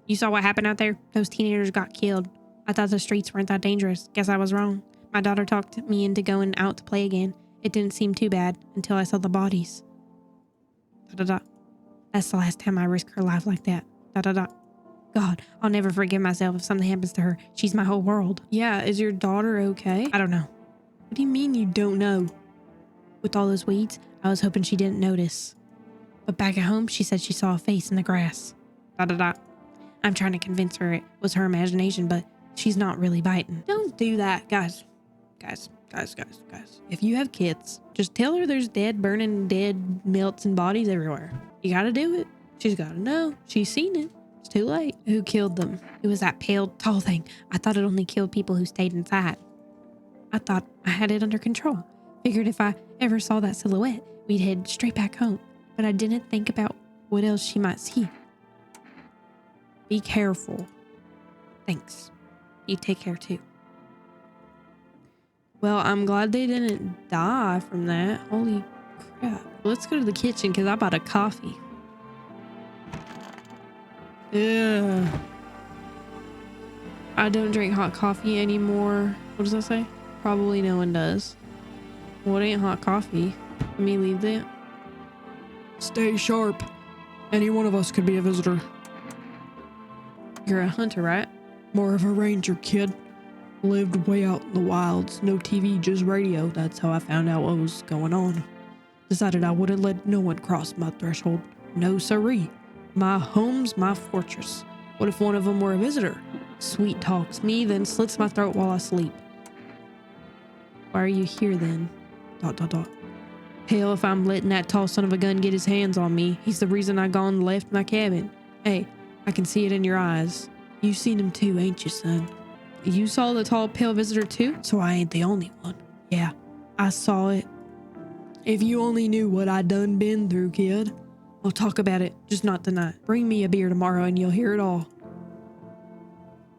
You saw what happened out there? Those teenagers got killed. I thought the streets weren't that dangerous. Guess I was wrong. My daughter talked me into going out to play again. It didn't seem too bad until I saw the bodies. ... That's the last time I risk her life like that. ... God, I'll never forgive myself if something happens to her. She's my whole world. Yeah, is your daughter okay? I don't know. What do you mean you don't know? With all those weeds, I was hoping she didn't notice. But back at home, she said she saw a face in the grass. ... I'm trying to convince her it was her imagination, but she's not really biting. Don't do that, guys. If you have kids, just tell her there's burning dead melts and bodies everywhere. You gotta do it. She's gotta know. She's seen it. It's too late. Who killed them? It was that pale, tall thing. I thought it only killed people who stayed inside. I thought I had it under control. Figured if I ever saw that silhouette, we'd head straight back home. But I didn't think about what else she might see. Be careful. Thanks. You take care too. Well, I'm glad they didn't die from that. Holy crap. Let's go to the kitchen because I bought a coffee. Ugh. I don't drink hot coffee anymore. What does that say? Probably no one does. Well, it ain't hot coffee. Let me leave that. Stay sharp. Any one of us could be a visitor. You're a hunter, right? More of a ranger, kid. Lived way out in the wilds. No TV, just radio. That's how I found out what was going on. Decided I wouldn't let no one cross my threshold. No siree. My home's my fortress. What if one of them were a visitor? Sweet talks me, then slits my throat while I sleep. Why are you here then? ... Hell if I'm letting that tall son of a gun get his hands on me. He's the reason I gone and left my cabin. Hey, I can see it in your eyes. You seen him too, ain't you, son? You saw the tall, pale visitor too? So I ain't the only one. Yeah, I saw it. If you only knew what I done been through, kid. I'll talk about it, just not tonight. Bring me a beer tomorrow and you'll hear it all.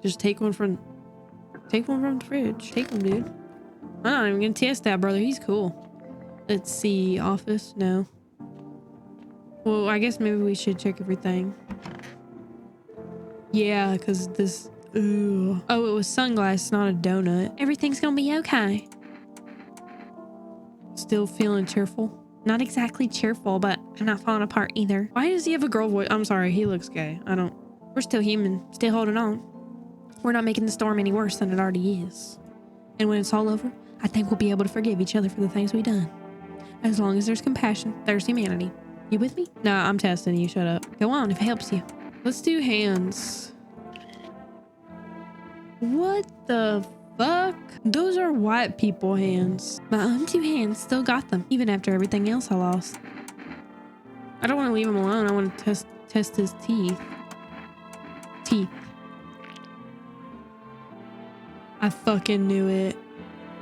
Just take one from the fridge. Take one, dude. I'm not even gonna test that brother. He's cool. Let's see. Office? No. Well, I guess maybe we should check everything. Yeah, because this... Ooh. Oh, it was sunglasses, not a donut. Everything's gonna be okay. Still feeling cheerful? Not exactly cheerful, but I'm not falling apart either. Why does he have a girl voice? I'm sorry, he looks gay. We're still human, still holding on. We're not making the storm any worse than it already is. And when it's all over, I think we'll be able to forgive each other for the things we've done. As long as there's compassion, there's humanity. You with me? Nah, I'm testing you. Shut up. Go on if it helps you. Let's do hands. What the fuck? Those are white people hands. My own two hands still got them, even after everything else I lost. I don't want to leave him alone. I want to test his teeth. I fucking knew it.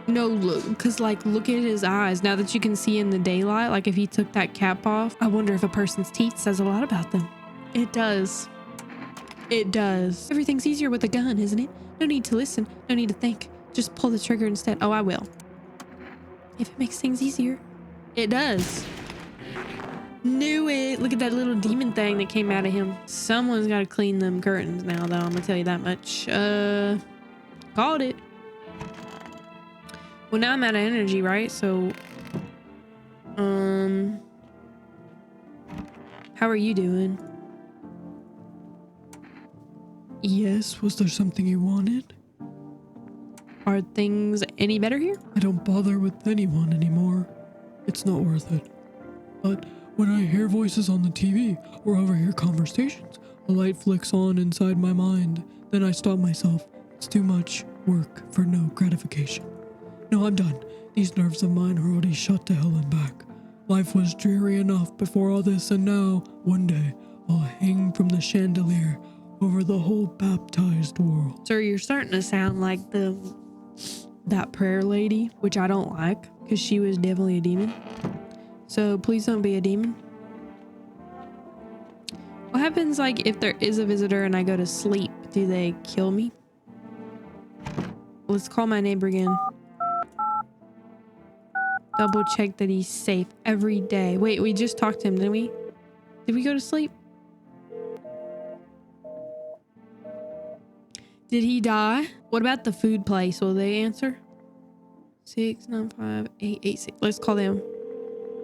No, look, because like, look at his eyes. Now that you can see in the daylight, like if he took that cap off, I wonder if a person's teeth says a lot about them. It does. It does. Everything's easier with a gun, isn't it? No need to listen. No need to think. Just pull the trigger instead. Oh, I will. If it makes things easier. It does. Knew it. Look at that little demon thing that came out of him. Someone's got to clean them curtains now, though. I'm going to tell you that much. Called it. Well, now I'm out of energy, right? So, how are you doing? Yes, was there something you wanted? Are things any better here? I don't bother with anyone anymore. It's not worth it. But when I hear voices on the TV or overhear conversations, a light flicks on inside my mind. Then I stop myself. It's too much work for no gratification. No, I'm done. These nerves of mine are already shut to hell and back. Life was dreary enough before all this, and now, one day, I'll hang from the chandelier over the whole baptized world. Sir, you're starting to sound like that prayer lady, which I don't like, because she was definitely a demon. So please don't be a demon. What happens like if there is a visitor and I go to sleep? Do they kill me? Let's call my neighbor again. Double check that he's safe every day. Wait, we just talked to him, didn't we? Did we go to sleep? Did he die? What about the food place? Will they answer? 695-886. Let's call them.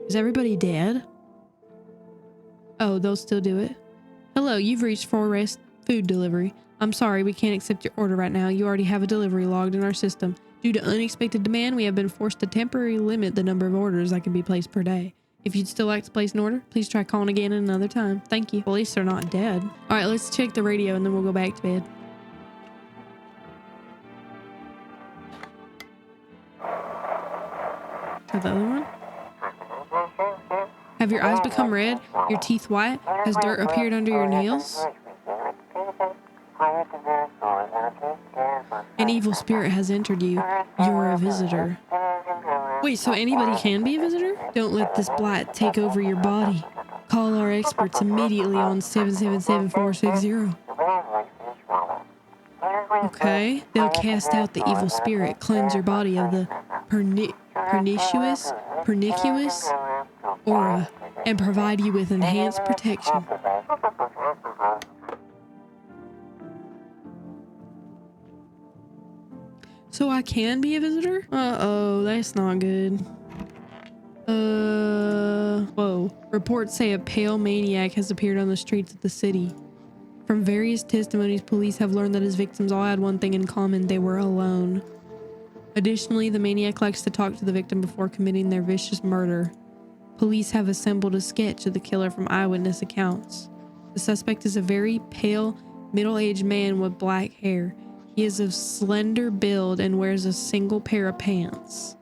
Is everybody dead? Oh, they'll still do it. Hello, you've reached Forest Food Delivery. I'm sorry, we can't accept your order right now. You already have a delivery logged in our system. Due to unexpected demand, we have been forced to temporarily limit the number of orders that can be placed per day. If you'd still like to place an order, please try calling again another time. Thank you. Well, at least they're not dead. All right, let's check the radio and then we'll go back to bed. Try the other one. Have your eyes become red? Your teeth white? Has dirt appeared under your nails? An evil spirit has entered you. You're a visitor. Wait, so anybody can be a visitor? Don't let this blight take over your body. Call our experts immediately on 777-460. Okay, they'll cast out the evil spirit, cleanse your body of the pernicious aura, and provide you with enhanced protection. So I can be a visitor? Uh-oh, that's not good. Whoa. Reports say a pale maniac has appeared on the streets of the city. From various testimonies, police have learned that his victims all had one thing in common: they were alone. Additionally, the maniac likes to talk to the victim before committing their vicious murder. Police have assembled a sketch of the killer from eyewitness accounts. The suspect is a very pale, middle-aged man with black hair. He is of slender build and wears a single pair of pants.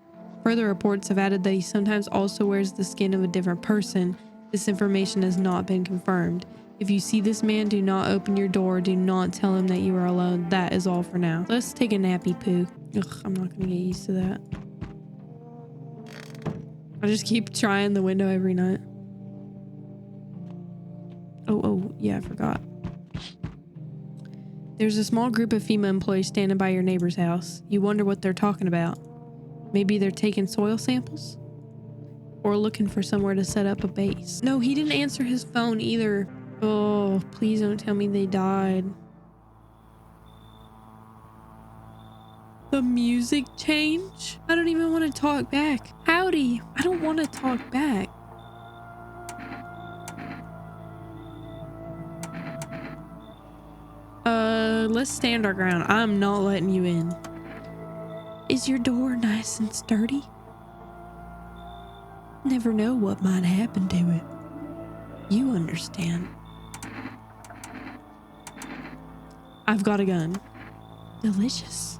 Further reports have added that he sometimes also wears the skin of a different person. This information has not been confirmed. If you see this man, do not open your door. Do not tell him that you are alone. That is all for now. Let's take a nappy poo. Ugh, I'm not gonna get used to that. I just keep trying the window every night. Oh, yeah, I forgot. There's a small group of FEMA employees standing by your neighbor's house. You wonder what they're talking about. Maybe they're taking soil samples? Or looking for somewhere to set up a base. No, he didn't answer his phone either. Oh, please don't tell me they died. The music change? I don't even want to talk back. Howdy. I don't want to talk back. Let's stand our ground. I'm not letting you in. Is your door nice and sturdy? Never know what might happen to it. You understand. I've got a gun. Delicious.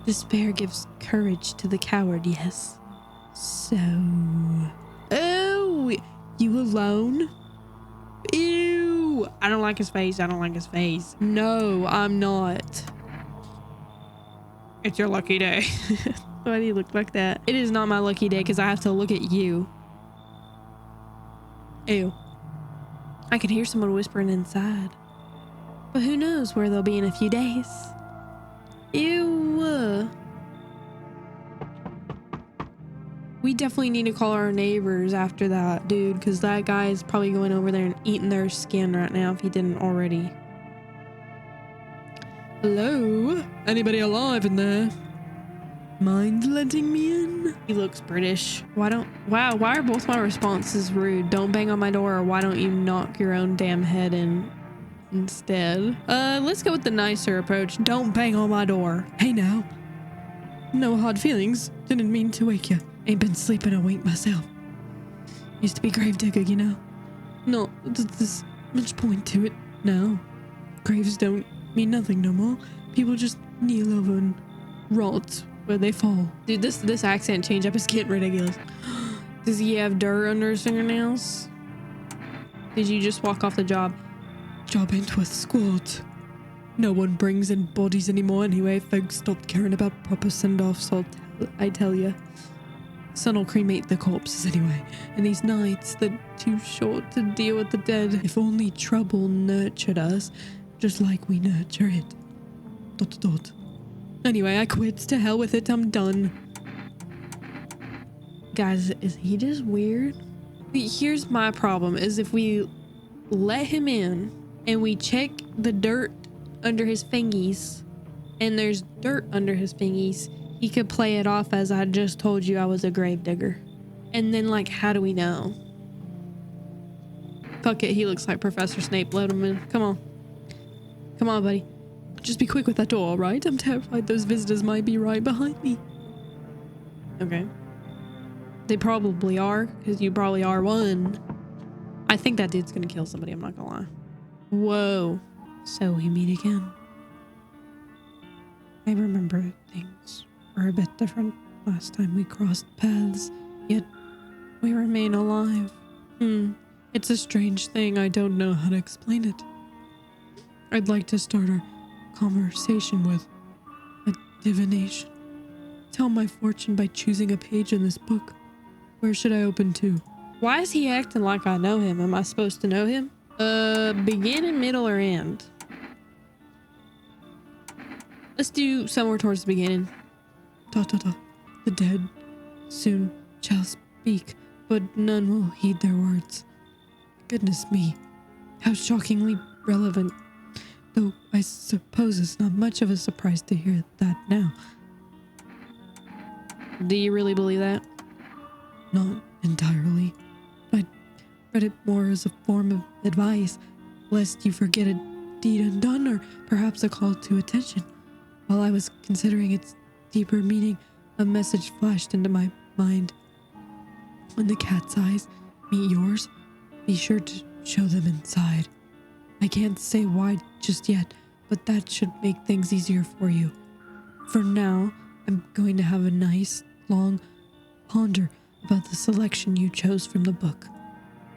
Despair gives courage to the coward, yes. So... Oh! You alone? Ew! I don't like his face. I don't like his face. No, I'm not. It's your lucky day. Why do you look like that? It is not my lucky day because I have to look at you. Ew. I can hear someone whispering inside. But who knows where they'll be in a few days. Ew. We definitely need to call our neighbors after that, dude, because that guy is probably going over there and eating their skin right now if he didn't already. Hello? Anybody alive in there? Mind letting me in? He looks British. Why are both my responses rude? Don't bang on my door, or why don't you knock your own damn head in instead? Let's go with the nicer approach. Don't bang on my door. Hey now. No hard feelings. Didn't mean to wake you. Ain't been sleeping a wink myself. Used to be gravedigger, you know. No, there's much point to it now. Graves don't mean nothing no more. People just kneel over and rot where they fall. Dude, this accent change up is getting ridiculous. Does he have dirt under his fingernails? Did you just walk off the job? Job ain't worth squat. No one brings in bodies anymore anyway. Folks stopped caring about proper send-offs, I tell ya. Sun'll cremate the corpses anyway, and these nights, they're too short to deal with the dead. If only trouble nurtured us, just like we nurture it. ... Anyway, I quit. To hell with it. I'm done. Guys, is he just weird? Here's my problem, is if we let him in and we check the dirt under his fingies and there's dirt under his fingies, he could play it off as I just told you I was a gravedigger. And then, like, how do we know? Fuck it, he looks like Professor Snape. Let him in. Come on. Come on, buddy. Just be quick with that door, alright? I'm terrified those visitors might be right behind me. Okay. They probably are, because you probably are one. I think that dude's gonna kill somebody, I'm not gonna lie. Whoa. So we meet again. I remember things were a bit different last time we crossed paths, yet we remain alive. It's a strange thing. I don't know how to explain it. I'd like to start our conversation with a divination. Tell my fortune by choosing a page in this book. Where should I open to? Why is he acting like I know him? Am I supposed to know him? Beginning, middle, or end? Let's do somewhere towards the beginning. The dead soon shall speak, but none will heed their words. Goodness me, how shockingly relevant. Though I suppose it's not much of a surprise to hear that now. Do you really believe that? Not entirely. I read it more as a form of advice, lest you forget a deed undone, or perhaps a call to attention. While I was considering its deeper meaning, a message flashed into my mind. When the cat's eyes meet yours, be sure to show them inside. I can't say why just yet, but that should make things easier for you. For now, I'm going to have a nice, long ponder about the selection you chose from the book.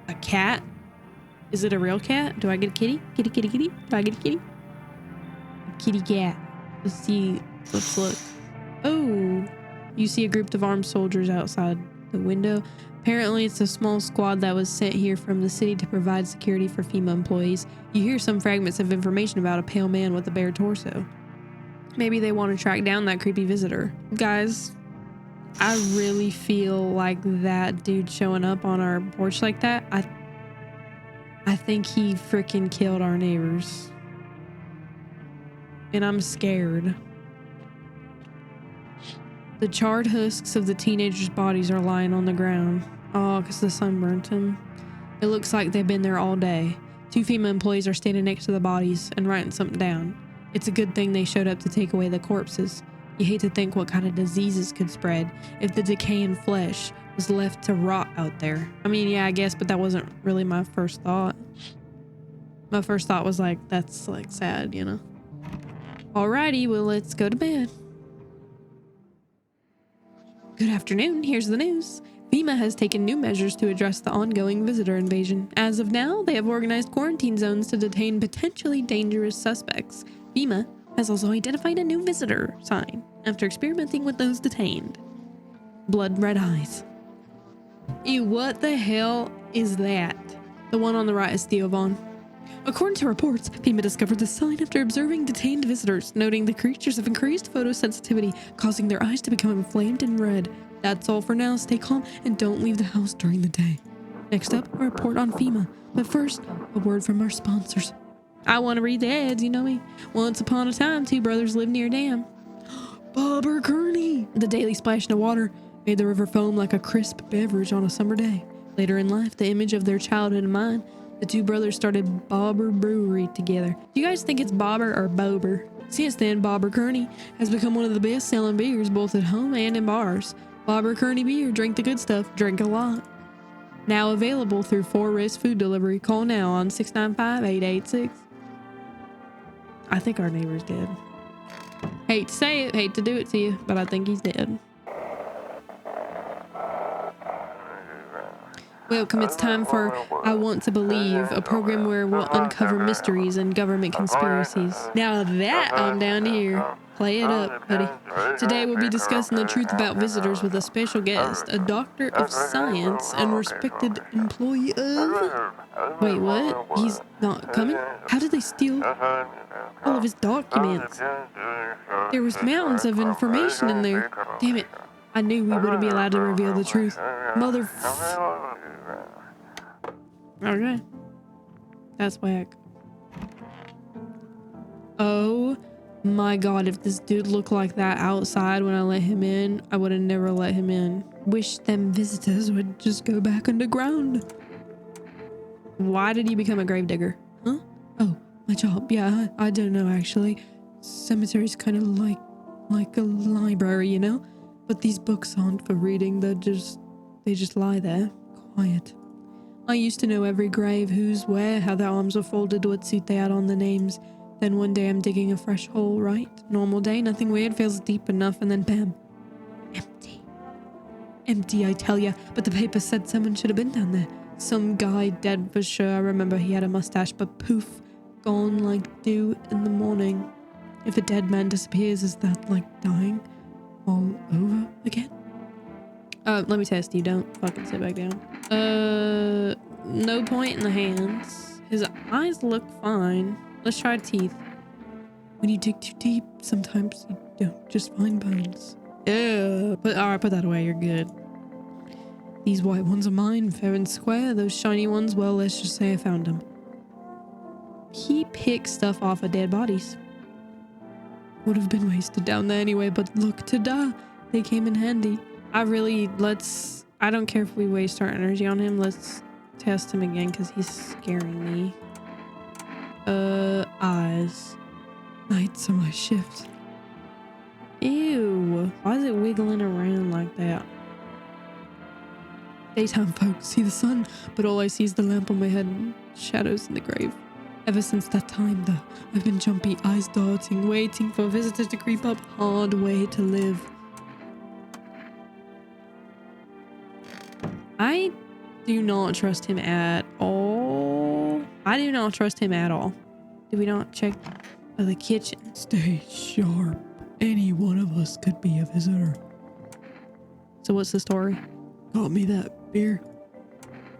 A cat? Is it a real cat? Do I get a kitty? Kitty, kitty, kitty. Do I get a kitty? A kitty cat. Let's see. Let's look. Oh, you see a group of armed soldiers outside the window. Apparently, it's a small squad that was sent here from the city to provide security for FEMA employees. You hear some fragments of information about a pale man with a bare torso. Maybe they want to track down that creepy visitor. Guys, I really feel like that dude showing up on our porch like that, I think he freaking killed our neighbors. And I'm scared. The charred husks of the teenagers' bodies are lying on the ground. Oh, because the sun burnt them. It looks like they've been there all day. 2 FEMA employees are standing next to the bodies and writing something down. It's a good thing they showed up to take away the corpses. You hate to think what kind of diseases could spread if the decaying flesh was left to rot out there. I mean, yeah, I guess, but that wasn't really my first thought. My first thought was like, that's like sad, you know? Alrighty, well, let's go to bed. Good afternoon, here's the news. FEMA has taken new measures to address the ongoing visitor invasion. As of now, they have organized quarantine zones to detain potentially dangerous suspects. FEMA has also identified a new visitor sign after experimenting with those detained. Blood red eyes. Ew, what the hell is that? The one on the right is Theo Vaughn. According to reports, FEMA discovered the sign after observing detained visitors, noting the creatures have increased photosensitivity, causing their eyes to become inflamed and red. That's all for now. Stay calm and don't leave the house during the day. Next up, a report on FEMA. But first, a word from our sponsors. I want to read the ads, you know me. Once upon a time, 2 brothers lived near a dam. Bobber Kearney! The daily splashing of water made the river foam like a crisp beverage on a summer day. Later in life, the image of their childhood in mind, the 2 brothers started Bobber Brewery together. Do you guys think it's Bobber or Bober? Since then, Bobber Kearney has become one of the best-selling beers both at home and in bars. Bobber Kearney beer, drink the good stuff, drink a lot. Now available through 4 Risk Food Delivery. Call now on 695-886. I think our neighbor's dead. Hate to say it, hate to do it to you, but I think he's dead. Welcome, it's time for I Want to Believe, a program where we'll uncover mysteries and government conspiracies. Now that I'm down here. Play it up, buddy. Today we'll be discussing the truth about visitors with a special guest, a doctor of science and respected employee of... Wait, what? He's not coming? How did they steal all of his documents? There was mountains of information in there. Damn it. I knew we wouldn't be allowed to reveal the truth. Mother... Okay. That's whack. Oh my god, if this dude looked like that outside when I let him in, I would have never let him in. Wish them visitors would just go back underground. Why did he become a gravedigger? Huh? Oh, my job. Yeah, I don't know actually. Cemetery's kind of like a library, you know? But these books aren't for reading, they just lie there, quiet. I used to know every grave, who's where, how their arms were folded, what suit they had on the names. Then one day I'm digging a fresh hole, right? Normal day, nothing weird, feels deep enough, and then bam. Empty. Empty, I tell ya, but the paper said someone should have been down there. Some guy dead for sure, I remember he had a mustache, but poof, gone like dew in the morning. If a dead man disappears, is that like dying all over again? Let me test you, don't fucking sit back down. No point in the hands. His eyes look fine. Let's try teeth. When you dig too deep, sometimes you don't just find bones. Yeah, alright, put that away, you're good. These white ones are mine, fair and square. Those shiny ones, well, let's just say I found them. He picks stuff off of dead bodies. Would have been wasted down there anyway, but look, ta-da! They came in handy. I don't care if we waste our energy on him. Let's test him again because he's scaring me. Eyes. Nights are my shift. Ew. Why is it wiggling around like that? Daytime folks see the sun, but all I see is the lamp on my head and shadows in the grave. Ever since that time, though, I've been jumpy, eyes darting, waiting for visitors to creep up. Hard way to live. Do not trust him at all. I do not trust him at all. Did we not check the kitchen? Stay sharp. Any one of us could be a visitor. So what's the story? Got me that beer?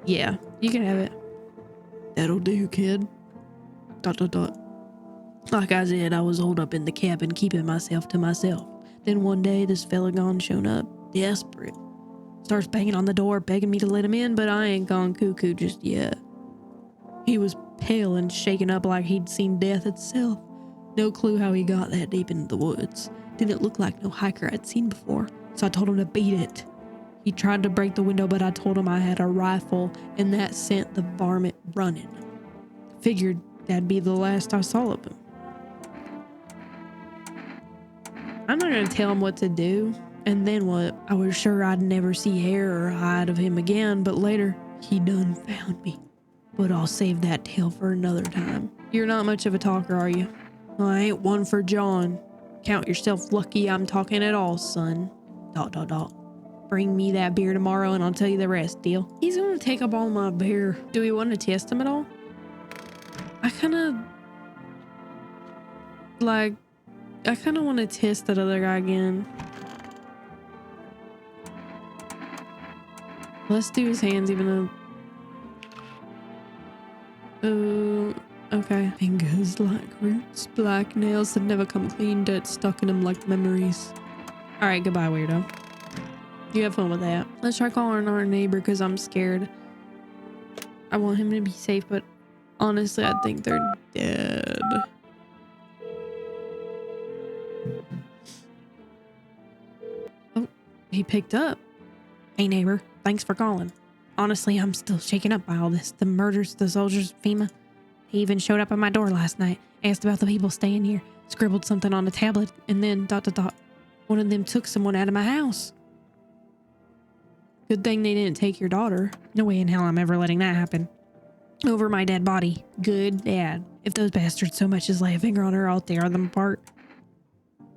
Yeah, you can have it. That'll do, kid. ... Like I said, I was holed up in the cabin keeping myself to myself. Then one day this fella gone shown up, desperate. Starts banging on the door, begging me to let him in, but I ain't gone cuckoo just yet. He was pale and shaken up like he'd seen death itself. No clue how he got that deep into the woods. Didn't look like no hiker I'd seen before, so I told him to beat it. He tried to break the window, but I told him I had a rifle, and that sent the varmint running. Figured that'd be the last I saw of him. I'm not gonna tell him what to do. And then what? I was sure I'd never see hair or hide of him again, but later, he done found me. But I'll save that tale for another time. You're not much of a talker, are you? Well, I ain't one for John. Count yourself lucky I'm talking at all, son. ... Bring me that beer tomorrow and I'll tell you the rest, deal? He's gonna take up all my beer. Do we want to test him at all? I kind of want to test that other guy again. Let's do his hands even though... okay. Fingers like roots, black nails that never come clean, dirt stuck in them like memories. Alright, goodbye, weirdo. You have fun with that. Let's try calling our neighbor because I'm scared. I want him to be safe, but honestly, I think they're dead. Oh, he picked up. Hey, neighbor. Thanks for calling. Honestly, I'm still shaken up by all this. The murders, the soldiers, FEMA. He even showed up at my door last night, asked about the people staying here, scribbled something on a tablet, and then ... One of them took someone out of my house. Good thing they didn't take your daughter. No way in hell I'm ever letting that happen. Over my dead body. Good dad. If those bastards so much as lay a finger on her, I'll tear them apart.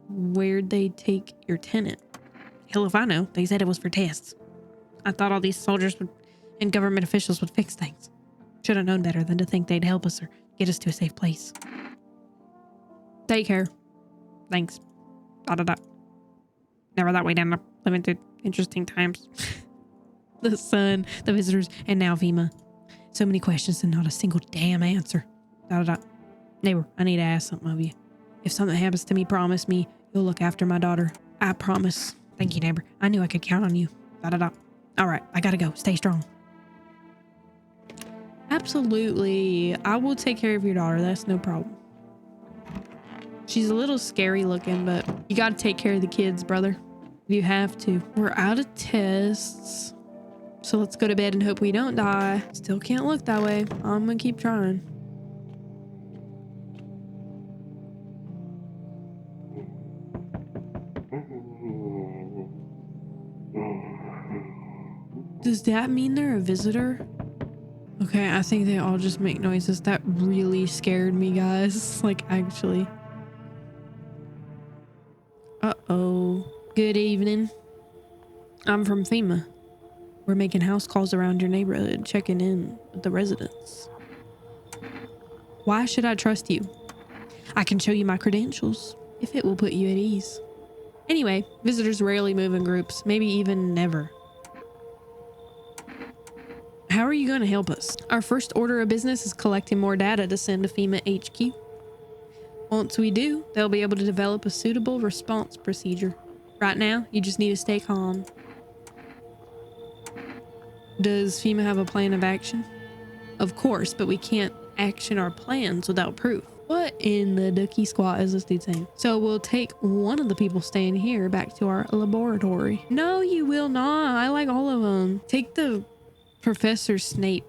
Where'd they take your tenant? Hell if I know. They said it was for tests. I thought all these soldiers and government officials would fix things. Should have known better than to think they'd help us or get us to a safe place. Take care. Thanks. ... Never that way down, living through interesting times. The sun, the visitors, and now FEMA. So many questions and not a single damn answer. ... Neighbor, I need to ask something of you. If something happens to me, promise me you'll look after my daughter. I promise. Thank you, neighbor. I knew I could count on you. ... All right, I gotta go. Stay strong. Absolutely. I will take care of your daughter. That's no problem. She's a little scary looking, but you gotta take care of the kids, brother. You have to. We're out of tests. So let's go to bed and hope we don't die. Still can't look that way. I'm gonna keep trying. Does that mean they're a visitor? Okay, I think they all just make noises. That really scared me, guys. Like, actually. Uh-oh. Good evening. I'm from FEMA. We're making house calls around your neighborhood, checking in with the residents. Why should I trust you? I can show you my credentials, if it will put you at ease. Anyway, visitors rarely move in groups, maybe even never. How are you going to help us? Our first order of business is collecting more data to send to FEMA HQ. Once we do, they'll be able to develop a suitable response procedure. Right now, you just need to stay calm. Does FEMA have a plan of action? Of course, but we can't action our plans without proof. What in the ducky squat is this dude saying? So we'll take one of the people staying here back to our laboratory. No, you will not. I like all of them. Take the Professor Snape.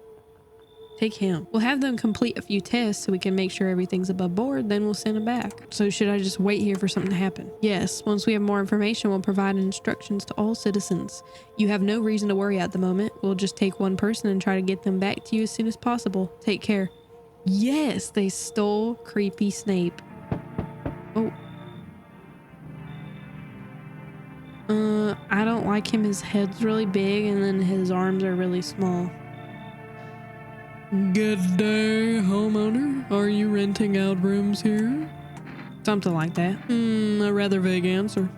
Take him. We'll have them complete a few tests so we can make sure everything's above board, then we'll send them back. So should I just wait here for something to happen? Yes, once we have more information, we'll provide instructions to all citizens. You have no reason to worry at the moment. We'll just take one person and try to get them back to you as soon as possible. Take care. Yes, they stole creepy Snape. Oh. I don't like him. His head's really big and then his arms are really small. Good day, homeowner. Are you renting out rooms here? Something like that. A rather vague answer. ...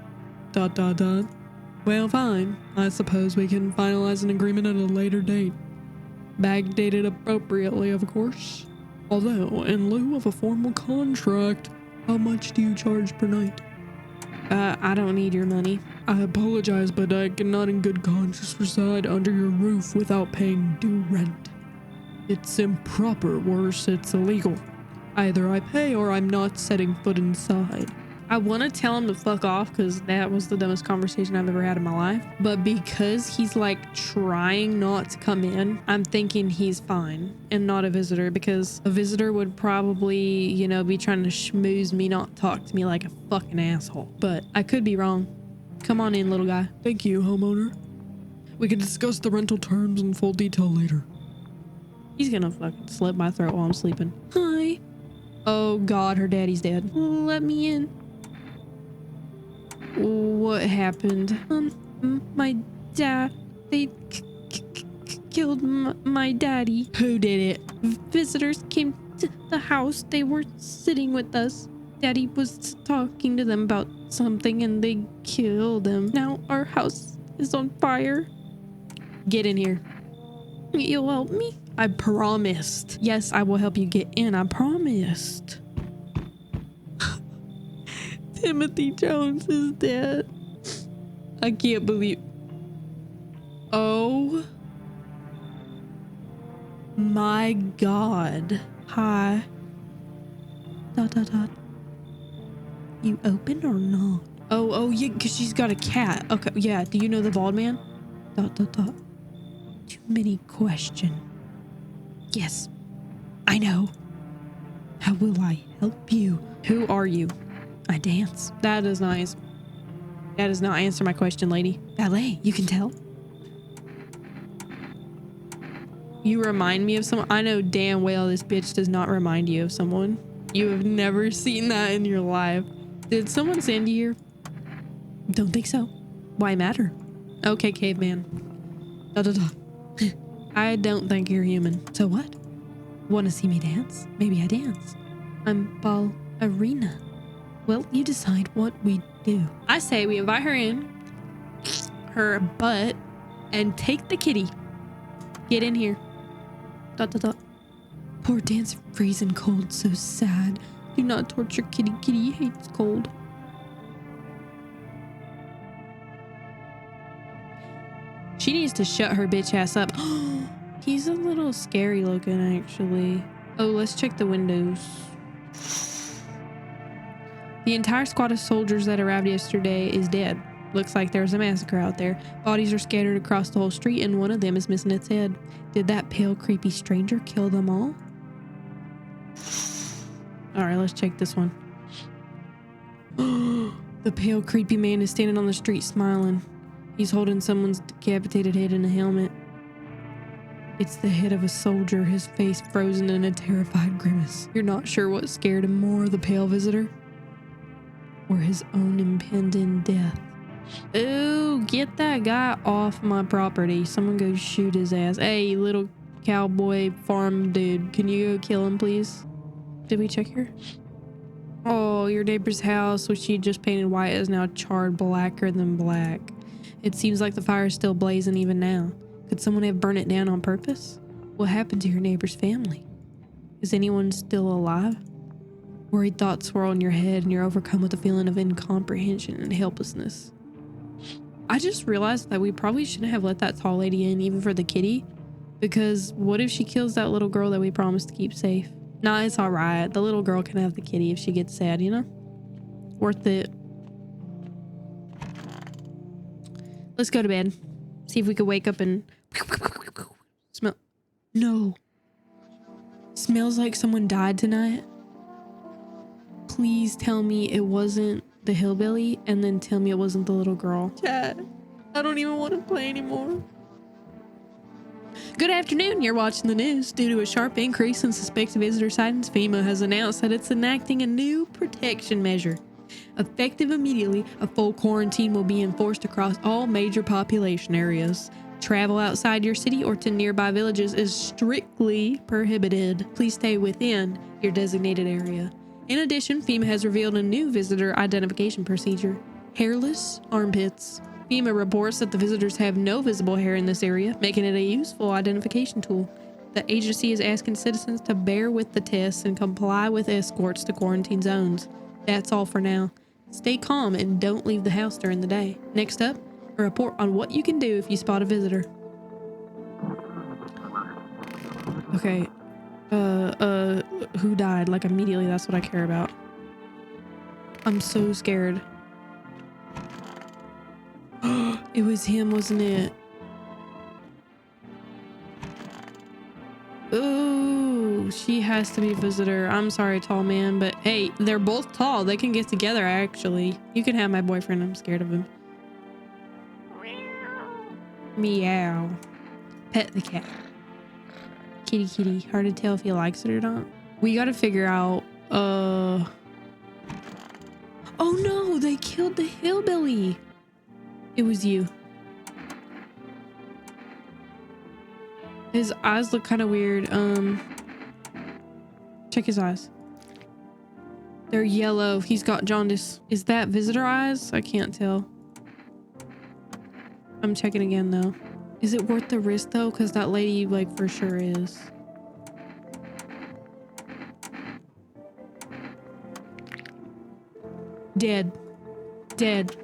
Well, fine. I suppose we can finalize an agreement at a later date. Backdated appropriately, of course. Although, in lieu of a formal contract, how much do you charge per night? I don't need your money. I apologize, but I cannot in good conscience reside under your roof without paying due rent. It's improper, worse, it's illegal. Either I pay or I'm not setting foot inside. I want to tell him to fuck off because that was the dumbest conversation I've ever had in my life. But because he's like trying not to come in, I'm thinking he's fine and not a visitor, because a visitor would probably, you know, be trying to schmooze me, not talk to me like a fucking asshole. But I could be wrong. Come on in, little guy. Thank you, homeowner. We can discuss the rental terms in full detail later. He's gonna fucking slit my throat while I'm sleeping. Hi. Oh God, her daddy's dead. Let me in. What happened? My dad. They killed my daddy. Who did it? Visitors came to the house. They were sitting with us. Daddy was talking to them about something and they killed him. Now our house is on fire. Get in here. You'll help me? I promised. Yes, I will help you get in. I promised. Timothy Jones is dead. I can't believe. Oh my God. Hi. ... You open or not? Oh yeah, because she's got a cat. Okay, yeah. Do you know the bald man? ... Too many questions. Yes, I know. How will I help you? Who are you? I dance. That does not answer my question, lady. Ballet, you can tell. You remind me of someone. I know damn well this bitch does not remind you of someone. You have never seen that in your life. Did someone send you here? Don't think so. Why matter? Okay, caveman. I don't think you're human. So what? Want to see me dance? Maybe I dance. I'm ballerina. Well, you decide what we do. I say we invite her in, her butt, and take the kitty. Get in here. ... Poor dance freezing cold, so sad. Do not torture kitty. Kitty hates cold. She needs to shut her bitch ass up. He's a little scary looking, actually. Oh, let's check the windows. The entire squad of soldiers that arrived yesterday is dead. Looks like there's a massacre out there. Bodies are scattered across the whole street and one of them is missing its head. Did that pale, creepy stranger kill them all? Alright, let's check this one. The pale, creepy man is standing on the street smiling. He's holding someone's decapitated head in a helmet. It's the head of a soldier, his face frozen in a terrified grimace. You're not sure what scared him more, the pale visitor, or his own impending death. Ooh, get that guy off my property. Someone go shoot his ass. Hey, little cowboy farm dude, can you go kill him, please? Did we check here? Oh, your neighbor's house, which she just painted white, is now charred blacker than black. It seems like the fire is still blazing even now. Could someone have burned it down on purpose? What happened to your neighbor's family? Is anyone still alive? Worried thoughts swirl in your head and you're overcome with a feeling of incomprehension and helplessness. I just realized that we probably shouldn't have let that tall lady in, even for the kitty, because what if she kills that little girl that we promised to keep safe? Nah, it's alright. The little girl can have the kitty if she gets sad, you know? Worth it. Let's go to bed. See if we could wake up and smell. No. Smells like someone died tonight. Please tell me it wasn't the hillbilly, and then tell me it wasn't the little girl. Chat, I don't even want to play anymore. Good afternoon. You're watching the news. Due to a sharp increase in suspected visitor sightings, FEMA has announced that it's enacting a new protection measure. Effective immediately, a full quarantine will be enforced across all major population areas. Travel outside your city or to nearby villages is strictly prohibited. Please stay within your designated area. In addition, FEMA has revealed a new visitor identification procedure: hairless armpits. FEMA reports that the visitors have no visible hair in this area, making it a useful identification tool. The agency is asking citizens to bear with the tests and comply with escorts to quarantine zones. That's all for now. Stay calm and don't leave the house during the day. Next up, a report on what you can do if you spot a visitor. Okay. Who died? Like immediately, that's what I care about. I'm so scared. It was him, wasn't it? Oh, she has to be a visitor. I'm sorry, tall man, but hey, they're both tall. They can get together, actually. You can have my boyfriend. I'm scared of him. Meow. Pet the cat. Kitty, kitty. Hard to tell if he likes it or not. We gotta figure out, oh no, they killed the hillbilly. It was you. His eyes look kind of weird. Check his eyes. They're yellow. He's got jaundice. Is that visitor eyes? I can't tell. I'm checking again though. Is it worth the risk though? Because that lady like for sure is. Dead. Dead.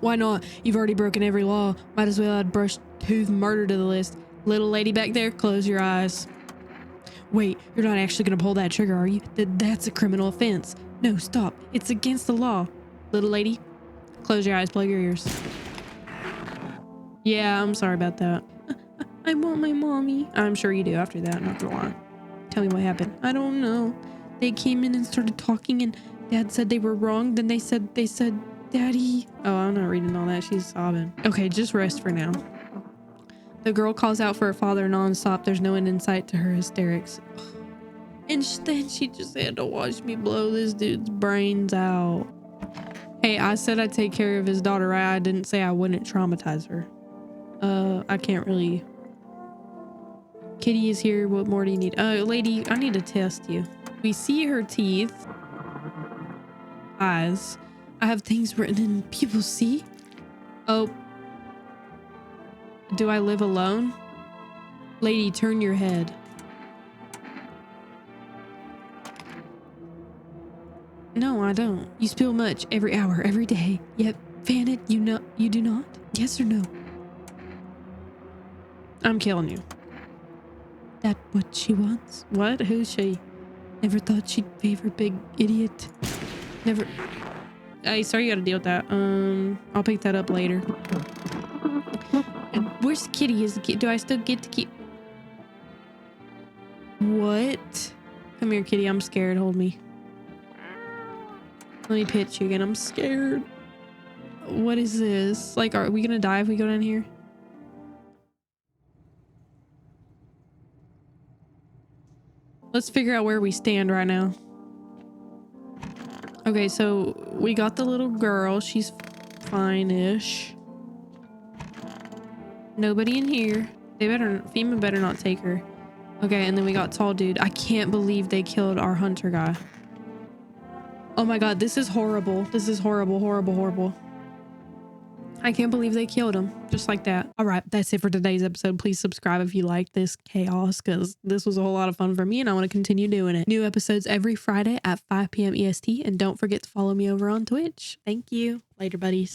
Why not? You've already broken every law. Might as well add brush tooth murder to the list. Little lady back there, close your eyes. Wait, you're not actually gonna pull that trigger, are you? That's a criminal offense. No, stop. It's against the law. Little lady, close your eyes, plug your ears. Yeah, I'm sorry about that. I want my mommy. I'm sure you do after that, not gonna lie. Tell me what happened. I don't know. They came in and started talking and Dad said they were wrong. Then they said, Daddy. Oh, I'm not reading all that. She's sobbing. Okay, just rest for now. The girl calls out for her father nonstop. There's no end in sight to her hysterics. And then she just had to watch me blow this dude's brains out. Hey, I said I'd take care of his daughter, right? I didn't say I wouldn't traumatize her. I can't really. Kitty is here. What more do you need? Lady, I need to test you. We see her teeth. Eyes. I have things written in people see. Oh. Do I live alone? Lady, turn your head. No, I don't. You spill much every hour, every day. Yet, fan it, you do not? Yes or no? I'm killing you. That what she wants? What? Who's she? Never thought she'd favor big idiot. Never. Hey, sorry you gotta deal with that. I'll pick that up later. Where's the kitty? Is the kid? Do I still get to keep? What? Come here, kitty. I'm scared. Hold me. Let me pitch you again. I'm scared. What is this? Like, are we gonna die if we go down here? Let's figure out where we stand right now. Okay, so we got the little girl. She's fine-ish. Nobody in here. FEMA better not take her. Okay, and then we got tall dude. I can't believe they killed our hunter guy. Oh my god, this is horrible. This is horrible, horrible, horrible. I can't believe they killed him just like that. All right, that's it for today's episode. Please subscribe if you like this chaos, because this was a whole lot of fun for me and I want to continue doing it. New episodes every Friday at 5 p.m. EST, and don't forget to follow me over on Twitch. Thank you. Later, buddies.